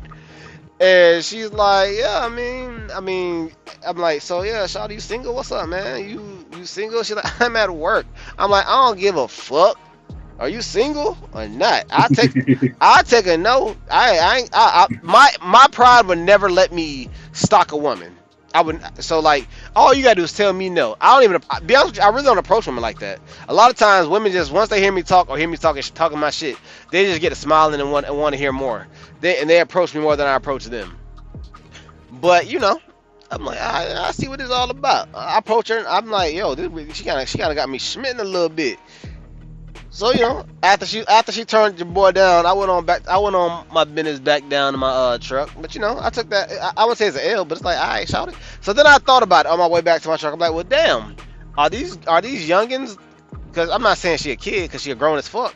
And she's like, "Yeah, I mean, I'm like, "So yeah, Shawty, you single? What's up, man? You single?" She's like, "I'm at work." I'm like, "I don't give a fuck Are you single or not? I'll take a no. My pride would never let me stalk a woman. I would. So like, all you gotta do is tell me no. I don't even. Be honest with you, I really don't approach women like that. A lot of times, women just once they hear me talk or hear me talking my shit, they just get a smiling and want to hear more. They approach me more than I approach them. But you know, I'm like, I see what it's all about. I approach her and I'm like, yo, she kind of got me smitten a little bit. So you know, after she turned your boy down, I went on my business back down to my truck. But you know, I took that. I wouldn't say it's an L, but it's like, all right, shout it. So then I thought about it on my way back to my truck. I'm like, well, damn, are these youngins? Because I'm not saying she a kid, because she a grown as fuck.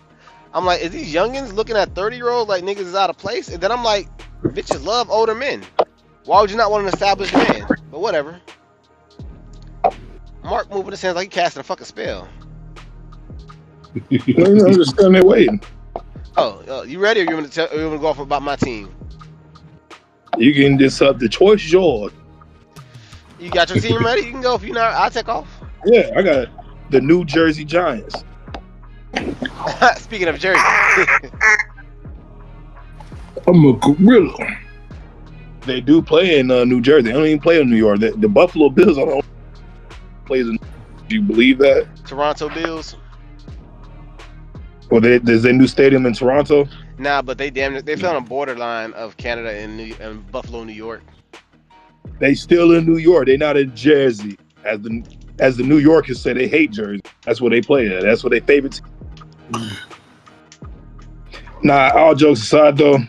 I'm like, is these youngins looking at 30-year-olds like niggas is out of place? And then I'm like, bitches love older men. Why would you not want an established man? But whatever. Mark moving his hands like he casting a fucking spell. I'm just standing there waiting. Oh, you ready, or you want to go off about my team? You can just the choice is yours. You got your team ready? You can go. If you're not, I'll take off. Yeah, I got the New Jersey Giants. Speaking of Jersey, I'm a gorilla. They do play in New Jersey. They don't even play in New York. The Buffalo Bills don't play in. Do you believe that? Toronto Bills. Well, there's a new stadium in Toronto. Nah, but they fell on the borderline of Canada and Buffalo, New York. They still in New York. They not in Jersey. As the New Yorkers say, they hate Jersey. That's where they play at. That's what they favorite team. Nah, all jokes aside though,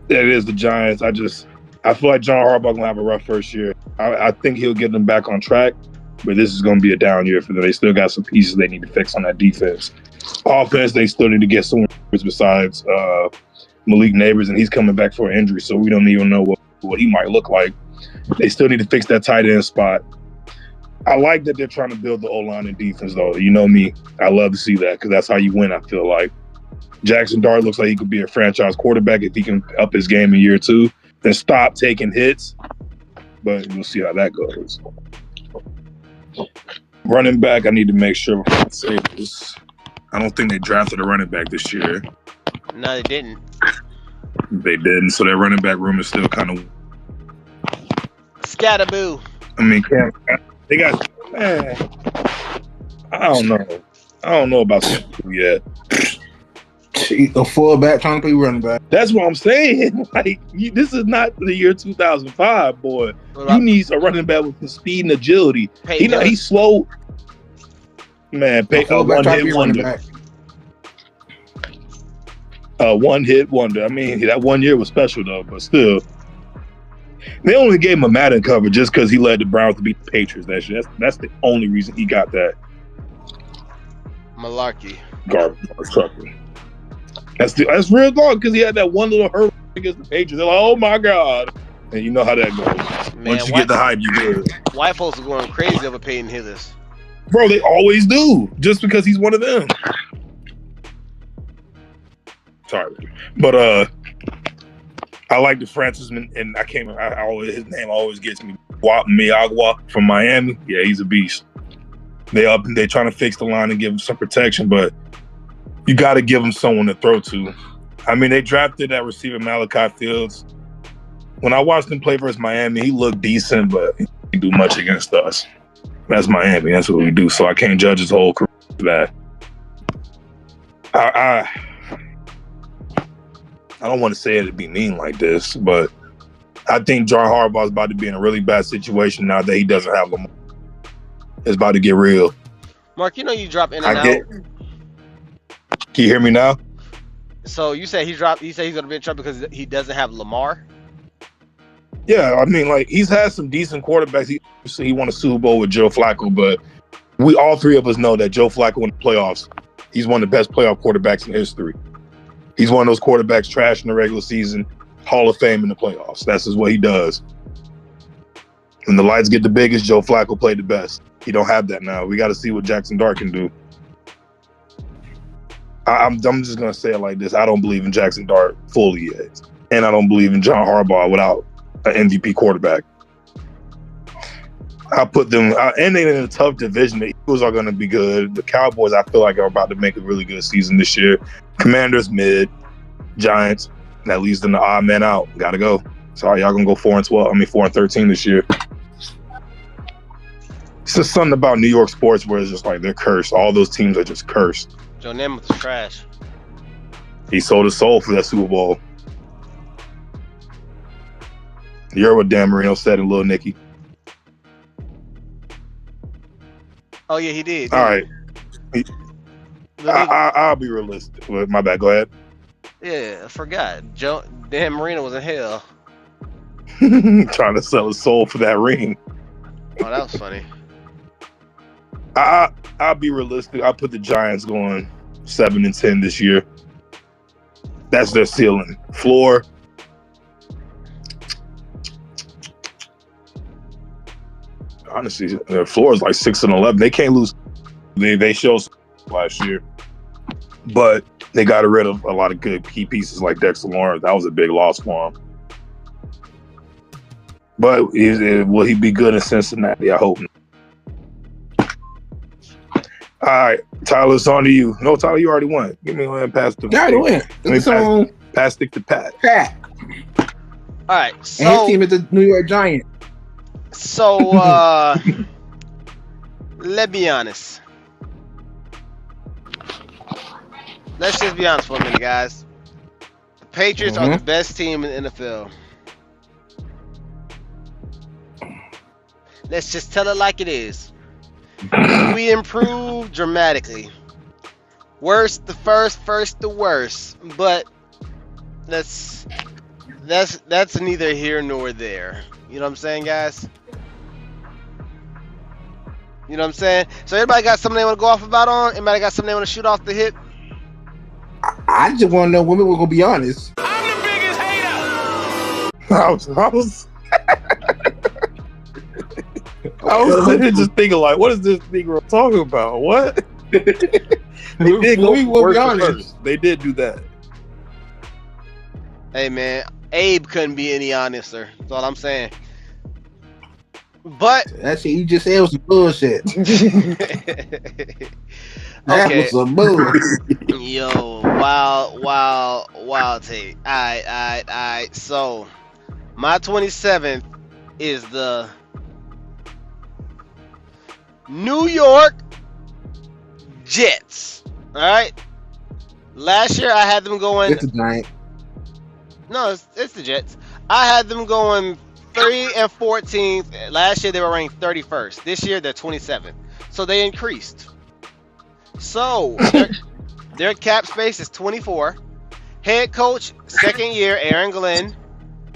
that is the Giants. I feel like John Harbaugh gonna have a rough first year. I think he'll get them back on track, but this is gonna be a down year for them. They still got some pieces they need to fix on that defense. Offense, they still need to get someone besides Malik Neighbors, and he's coming back for an injury, so we don't even know what he might look like. They still need to fix that tight end spot. I like that they're trying to build the O-line and defense, though. You know me. I love to see that because that's how you win, I feel like. Jackson Dart looks like he could be a franchise quarterback if he can up his game in year 2 and stop taking hits. But we'll see how that goes. Running back, I need to make sure before I say this. I don't think they drafted a running back this year. No, they didn't. They didn't, so their running back room is still kind of... Scatterboo. I mean, they got... Man, I don't know. I don't know about Scatterboo yet. A fullback trying to play running back. That's what I'm saying. Like, this is not the year 2005, boy. You need a running back with some speed and agility. He's slow. Man, one-hit wonder. One-hit wonder. I mean, that 1 year was special, though, but still. They only gave him a Madden cover just because he led the Browns to beat the Patriots. That's the only reason he got that. Malarkey. Garbage. That's real dog because he had that one little hurdle against the Patriots. They're like, oh my God. And you know how that goes. Man, once you get the hype, you good. White folks are going crazy over Peyton Hillis. Bro, they always do. Just because he's one of them. Sorry. But I like the Francisman, and his name always gets me. Mya from Miami. Yeah, he's a beast. They trying to fix the line and give him some protection, but you got to give him someone to throw to. I mean, they drafted that receiver Malachi Fields. When I watched him play versus Miami, he looked decent, but he didn't do much against us. That's Miami. That's what we do. So I can't judge his whole career for that. I don't want to say it to be mean like this, but I think John Harbaugh is about to be in a really bad situation now that he doesn't have Lamar. It's about to get real. Mark, you know you drop in and out. Can you hear me now? So you say he's going to be in trouble because he doesn't have Lamar? Yeah, I mean, like, he's had some decent quarterbacks. He won a Super Bowl with Joe Flacco, but all three of us know that Joe Flacco in the playoffs, he's one of the best playoff quarterbacks in history. He's one of those quarterbacks trash in the regular season, Hall of Fame in the playoffs. That's just what he does. When the lights get the biggest, Joe Flacco played the best. He don't have that now. We got to see what Jackson Dart can do. I'm just going to say it like this. I don't believe in Jackson Dart fully yet. And I don't believe in John Harbaugh without an MVP quarterback. I put them, and they're in a tough division. The Eagles are going to be good. The Cowboys, I feel like, are about to make a really good season this year. Commanders, mid. Giants, that leaves them the odd man out. Got to go. Sorry, y'all going to go 4-13 this year. It's just something about New York sports where it's just like they're cursed. All those teams are just cursed. Joe Namath is trash. He sold his soul for that Super Bowl. You heard what Dan Marino said in Lil Nicky. Oh, yeah, he did. All right. I'll be realistic. My bad. Go ahead. Yeah, I forgot. Dan Marino was in hell. Trying to sell his soul for that ring. Oh, that was funny. I'll be realistic. I'll put the Giants going 7-10 this year. That's their ceiling. Floor. Honestly, their floor is like 6-11. They can't lose. They showed last year, but they got rid of a lot of good key pieces like Dexter Lawrence. That was a big loss for him. But will he be good in Cincinnati? I hope not. All right, Tyler, it's on to you. No, Tyler, you already won. Give me one pass to I already win. Pass stick to Pat. All right, so and his team is the New York Giants. So, let's be honest. Let's just be honest for a minute, guys. The Patriots are the best team in the NFL. Let's just tell it like it is. We improved dramatically. Worst the first the worst. But that's neither here nor there. You know what I'm saying, guys? You know what I'm saying? So everybody got something they want to go off about on? Everybody got something they want to shoot off the hip? I just want to know when we're going to be honest. I'm the biggest hater. I was sitting here just thinking like, what is this Negro talking about? What? They did go be honest. They did do that. Hey man, Abe couldn't be any honester. That's all I'm saying. But that shit you just said was some bullshit. That was some bullshit. Yo, wild take. Alright. So my 27th is the New York Jets. Alright. Last year I had them going. It's a Giant. No, it's the Jets. I had them going 3 and 14th. Last year they were ranked 31st. This year they're 27th. So they increased. So their cap space is 24. Head coach, second year, Aaron Glenn.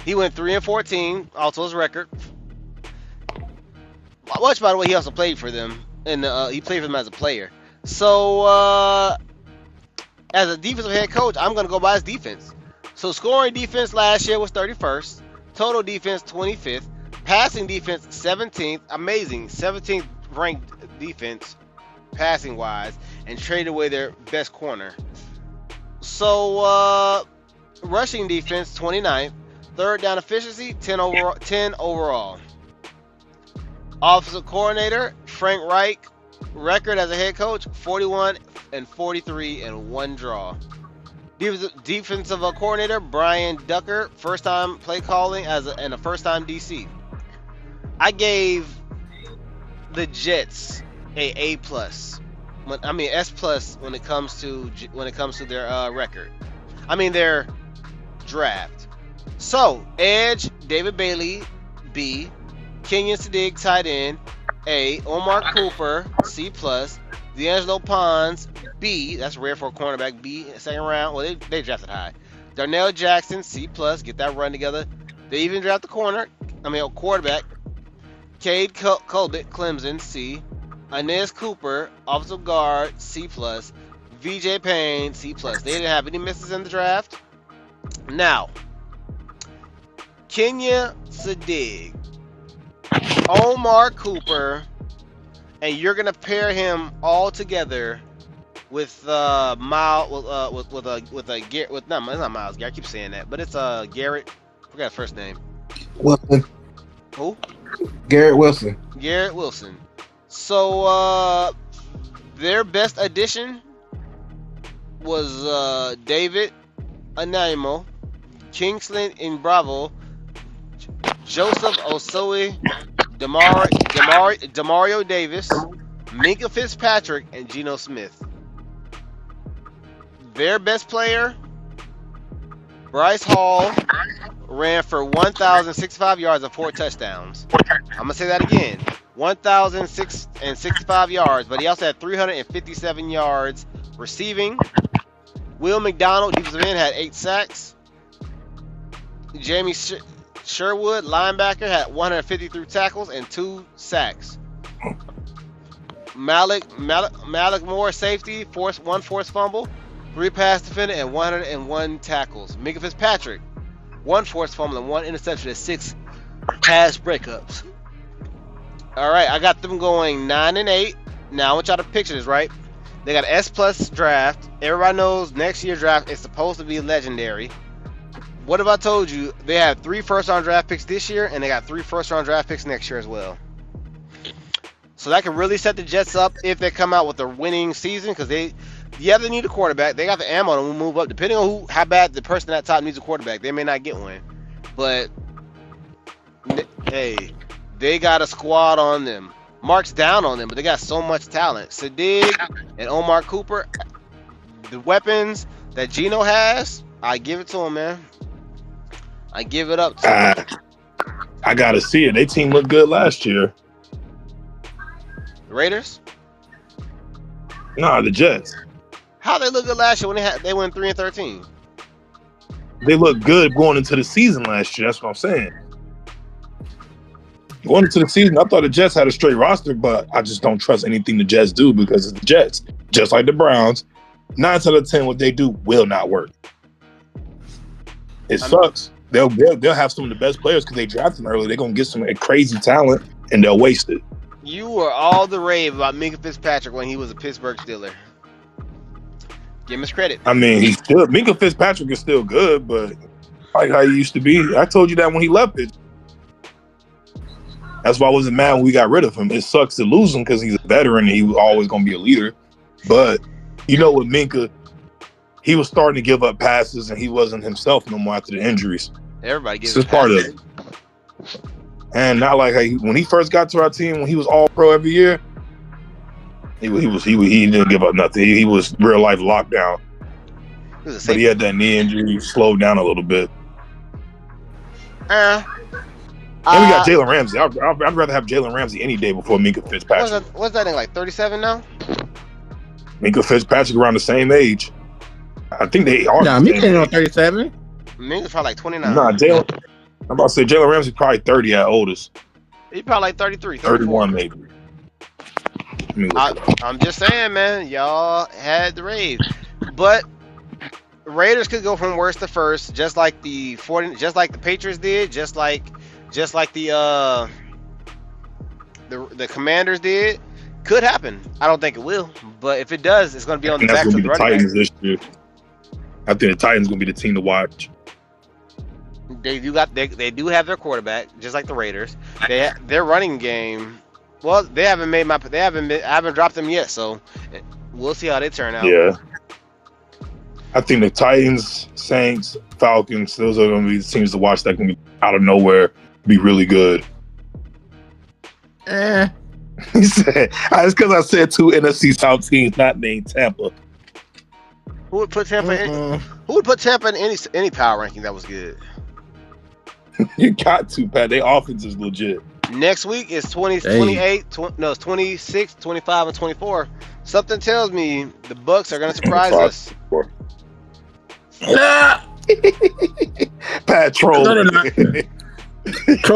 He went 3 and 14, also his record. Which, by the way, he also played for them, and he played for them as a player. So as a defensive head coach, I'm gonna go by his defense. So scoring defense last year was 31st. Total defense 25th. Passing defense 17th. Amazing. 17th ranked defense passing wise, and traded away their best corner. So rushing defense 29th. Third down efficiency 10 overall. Offensive coordinator Frank Reich. Record as a head coach 41 and 43 and 1 draw. Defensive coordinator Brian Ducker, first time play calling and a first time DC. I gave the Jets a plus. I mean S plus when it comes to their record. I mean their draft. So edge David Bailey B, Kenyon Sadiq tight end A, Omar Cooper C plus, D'Angelo Pons B, that's rare for a cornerback B, second round. Well, they drafted high. Darnell Jackson C plus, get that run together. They even draft the quarterback. Cade Colbert Clemson C, Inez Cooper offensive guard C plus, VJ Payne C plus. They didn't have any misses in the draft. Now, Kenya Sadiq, Omar Cooper, and you're gonna pair him all together with not Miles Garrett. I keep saying that, but it's Garrett. I forgot his first name. Wilson. Who? Garrett Wilson. Garrett Wilson. So their best addition was David Anaimo, Kingsland in Bravo, Joseph Osoi, Demario Davis, Minka Fitzpatrick, and Geno Smith. Their best player, Bryce Hall, ran for 1,065 yards and 4 touchdowns. I'm going to say that again. 1,065 yards, but he also had 357 yards receiving. Will McDonald, defensive end, had 8 sacks. Jamie Sherwood, linebacker, had 153 tackles and 2 sacks. Malik Moore, safety, 1 forced fumble, 3 pass defender, and 101 tackles. Minka Fitzpatrick, 1 forced fumble and 1 interception and 6 pass breakups. All right, I got them going 9-8. Now I want y'all to picture this, right? They got S+ draft. Everybody knows next year's draft is supposed to be legendary. What if I told you they have 3 first-round draft picks this year and they got 3 first-round draft picks next year as well? So that can really set the Jets up if they come out with a winning season, because they need a quarterback. They got the ammo to move up. Depending on how bad the person at top needs a quarterback, they may not get one. But hey, they got a squad on them. Mark's down on them, but they got so much talent. Sadiq and Omar Cooper, the weapons that Geno has, I give it to him, man. I give it up to him. I gotta see it. They team looked good last year. The Raiders? Nah, the Jets. How they look good last year when they went 3-13? They looked good going into the season last year. That's what I'm saying. Going into the season, I thought the Jets had a straight roster, but I just don't trust anything the Jets do because it's the Jets. Just like the Browns, 9 out of 10 what they do will not work. It sucks. They'll have some of the best players because they drafted them early. They're gonna get some crazy talent and they'll waste it. You were all the rave about Minka Fitzpatrick when he was a Pittsburgh Steeler. Give him his credit. I mean, Minka Fitzpatrick is still good, but like how he used to be. I told you that when he left it. That's why I wasn't mad when we got rid of him. It sucks to lose him because he's a veteran and he was always going to be a leader. But you know what, Minka, he was starting to give up passes and he wasn't himself no more after the injuries. Everybody gives This is part of it. And not like when he first got to our team, when he was all pro every year, he didn't give up nothing. He was real life lockdown. But he had that knee injury, slowed down a little bit. And we got Jalen Ramsey. I'd rather have Jalen Ramsey any day before Minka Fitzpatrick. What's that thing, like 37 now? Minka Fitzpatrick around the same age. I think they are. Nah, Minka's on 37. Minka's probably like 29. Nah, Jalen. I'm about to say Jalen Ramsey probably 30 at oldest. He probably like 33, 31 maybe. I'm just saying, man. Y'all had the rave, but Raiders could go from worst to first, just like the Patriots did, just like the Commanders did. Could happen. I don't think it will, but if it does, it's going to be on the back of the Titans this year. I think the Titans going to be the team to watch. They do have their quarterback, just like the Raiders. Their running game. Well, I haven't dropped them yet, so we'll see how they turn out. Yeah. I think the Titans, Saints, Falcons, those are going to be the teams to watch that can be out of nowhere, be really good. He said, it's because I said 2 NFC South teams not named Tampa. Who would put Tampa in? Who would put Tampa in any power ranking that was good? You got to, Pat. Their offense is legit. Next week is it's 26, 25, and 24. Something tells me the Bucks are going to surprise us. Pat troll. Troll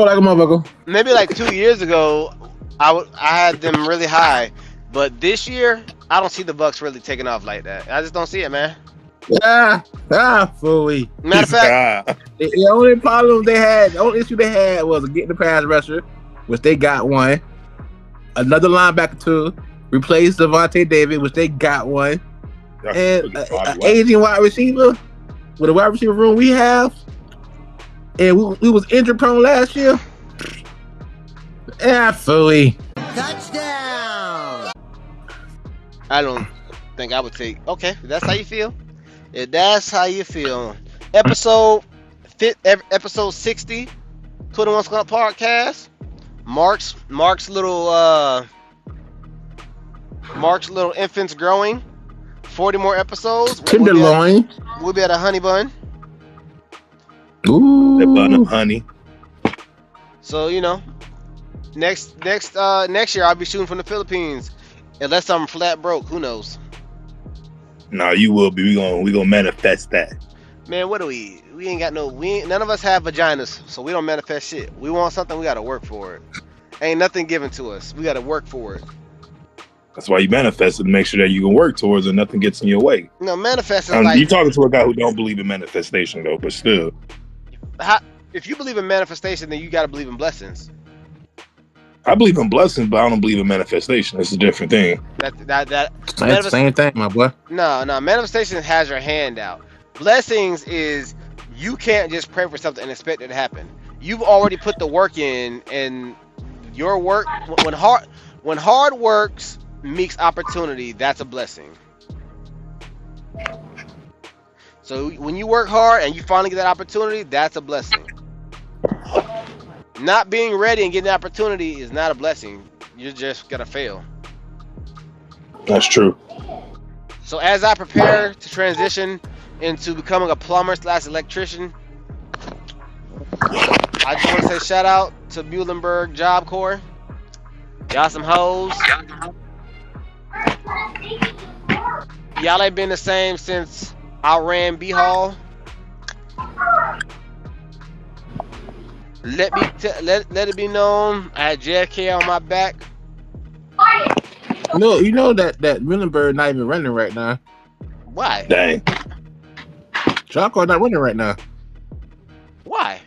like a motherfucker. Maybe like 2 years ago, I had them really high, but this year I don't see the Bucks really taking off like that. I just don't see it, man. Fully. Matter of fact, the only problem the only issue they had was getting the pass rusher, which they got one. Another linebacker too, replaced Devontae David, which they got one, and an aging wide receiver with a wide receiver room we have, and we was injury prone last year. Yeah, fully. Touchdown. I don't think I would take. Okay, if that's how you feel. If that's how you feel. Episode 60, 21 Skunk Podcast. Mark's little infants growing. 40 more episodes. Tenderloin. We'll be at a honey bun. Ooh. That bun of honey. So next year I'll be shooting from the Philippines, unless I'm flat broke. Who knows? No, you will be. We gonna manifest that. Man, what do we? We ain't got none of us have vaginas, so we don't manifest shit. We want something, we gotta work for it. Ain't nothing given to us. We gotta work for it. That's why you manifest it, to make sure that you can work towards it and nothing gets in your way. No, manifest is like... You're talking to a guy who don't believe in manifestation, though, but still. If you believe in manifestation, then you gotta believe in blessings. I believe in blessings, but I don't believe in manifestation. It's a different thing. That's the same thing, my boy. No, manifestation has your hand out. Blessings is you can't just pray for something and expect it to happen. You've already put the work in, and your work when hard works meets opportunity, that's a blessing. So when you work hard and you finally get that opportunity, that's a blessing. Not being ready and getting the opportunity is not a blessing. You're just gonna fail. That's true. So as I prepare to transition into becoming a plumber / electrician, I just want to say shout out to Muhlenberg Job Corps. Y'all some hoes. Y'all ain't been the same since I ran B Hall. Let it be known I had JFK on my back. No, you know that Muhlenberg not even running right now. Why? Dang. Job Corps not running right now. Why?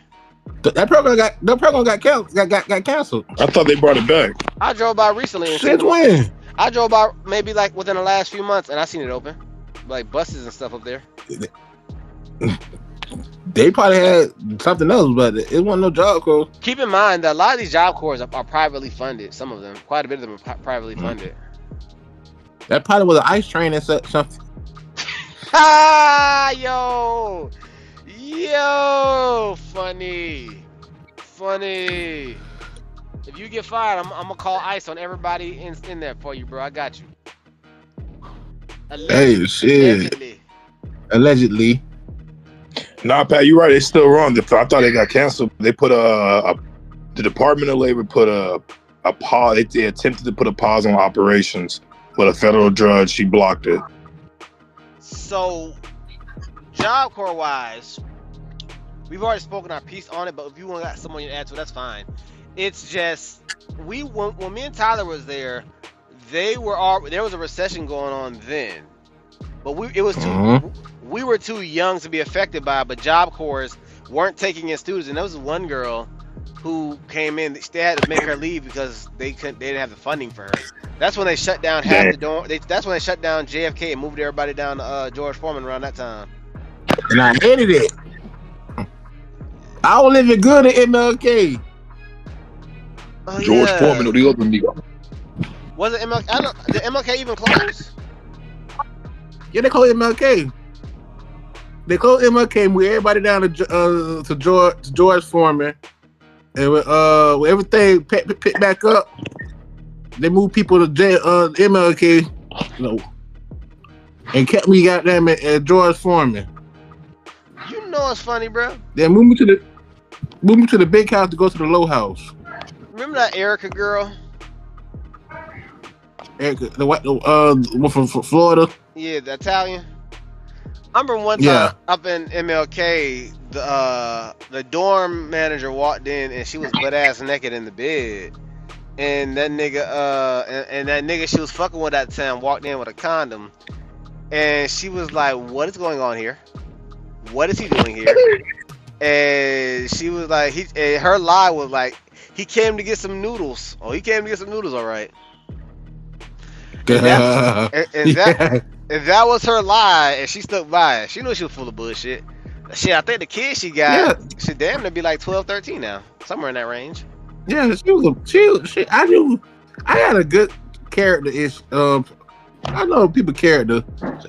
That program got canceled. I thought they brought it back. I drove by recently. And Since when? I drove by maybe like within the last few months, and I seen it open, like buses and stuff up there. They probably had something else, but it wasn't no Job Corps. Keep in mind that a lot of these Job Corps are privately funded. Some of them, quite a bit of them, are privately funded. That probably was an ICE train and something. Ah, yo, funny. If you get fired, I'm gonna call ICE on everybody in there for you, bro. I got you. Hey, shit. Allegedly. Nah, Pat, you're right. It's still wrong. I thought they got canceled. They put the Department of Labor put a pause. They attempted to put a pause on operations, but a federal judge, she blocked it. So, Job Corps wise, we've already spoken our piece on it, but if you want to got someone you add to it, that's fine. It's just when me and Tyler was there, there was a recession going on then, but we were too young to be affected by it. But Job Corps weren't taking in students, and there was one girl who came in. They had to make her leave because they didn't have the funding for her. That's when they shut down half the dorm. That's when they shut down JFK and moved everybody down to George Foreman around that time. And I hated it. I was living good at MLK. Oh, George yeah. Foreman, the other nigga. Was it MLK? Did MLK even close? Yeah, they closed MLK. They closed MLK and moved everybody down to George Foreman. And with everything picked back up, they moved people to MLK, and kept me goddamn at George Foreman. You know it's funny, bro. Then moved me to the big house to go to the low house. Remember that Erica girl? Erica, the one from Florida. Yeah, the Italian. I remember one time up in MLK, the dorm manager walked in and she was butt ass naked in the bed, and that nigga she was fucking with that time walked in with a condom, and she was like, "What is going on here? What is he doing here?" And she was like, her lie was like, he came to get some noodles. Oh, he came to get some noodles, all right. And that was her lie, and she stuck by it. She knew she was full of bullshit. Shit, I think the kid she got should damn near be like 12, 13 now. Somewhere in that range. Yeah, she I had a good character-ish. I know people character.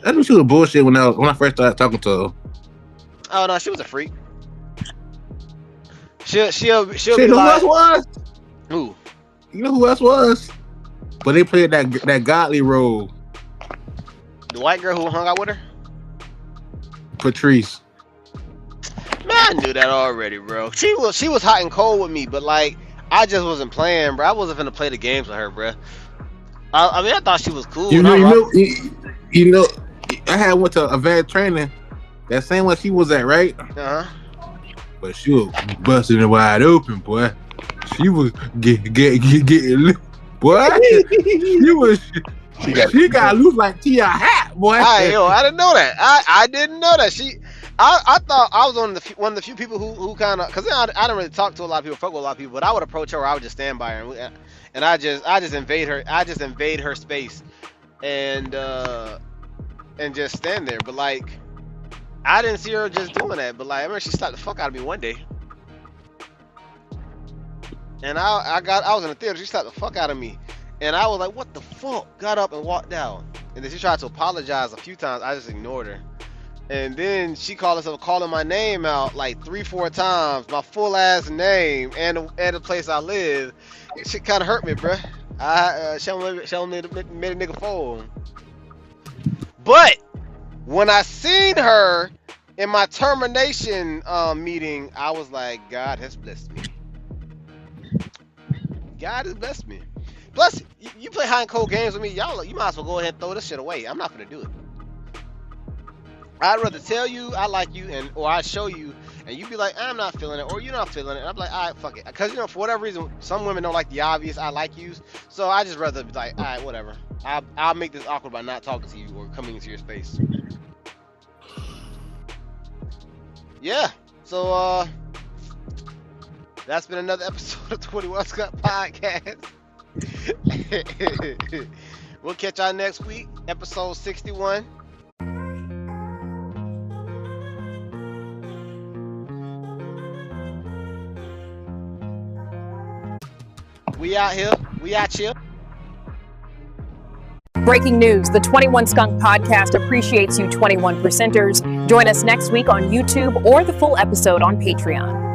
I knew she was bullshit when I first started talking to her. Oh no, she was a freak. She'll be Who like, else was? who? You know who else was? But they played that godly role. The white girl who hung out with her? Patrice. Man, I knew that already, bro. She was hot and cold with me, but like I just wasn't playing, bro. I wasn't finna play the games with her, bro. I mean, I thought she was cool. You know, I had went to advanced training. That same one she was at, right? Uh-huh. But she was busting it wide open, boy. She was getting boy. She got loose like T.I. hat, boy. I didn't know that. I didn't know that. I thought I was one of the few people who kind of, cause I didn't really talk to a lot of people, fuck with a lot of people, but I would approach her, or I would just stand by her, and I just invade her space, and just stand there. But like, I didn't see her just doing that. But like, I remember she slapped the fuck out of me one day, and I was in the theater. She slapped the fuck out of me, and I was like, what the fuck? Got up and walked out, and then she tried to apologize a few times. I just ignored her. And then she called herself calling my name out like 3-4 times, my full ass name and the place I live. Shit kind of hurt me, bruh. She only made a nigga fold. But when I seen her in my termination meeting, I was like, God has blessed me. God has blessed me. Plus, you play high and cold games with me, y'all. You might as well go ahead and throw this shit away. I'm not gonna do it. I'd rather tell you I like you, or I show you, and you be like, I'm not feeling it, or you're not feeling it. And I'm like, all right, fuck it. Because, you know, for whatever reason, some women don't like the obvious I like yous. So I just rather be like, all right, whatever. I'll make this awkward by not talking to you or coming into your space. Yeah. So, that's been another episode of 21 Skunk Podcast. We'll catch y'all next week, episode 61. We out here. We out here. Breaking news, the 21 Skunk Podcast appreciates you 21%ers. Join us next week on YouTube or the full episode on Patreon.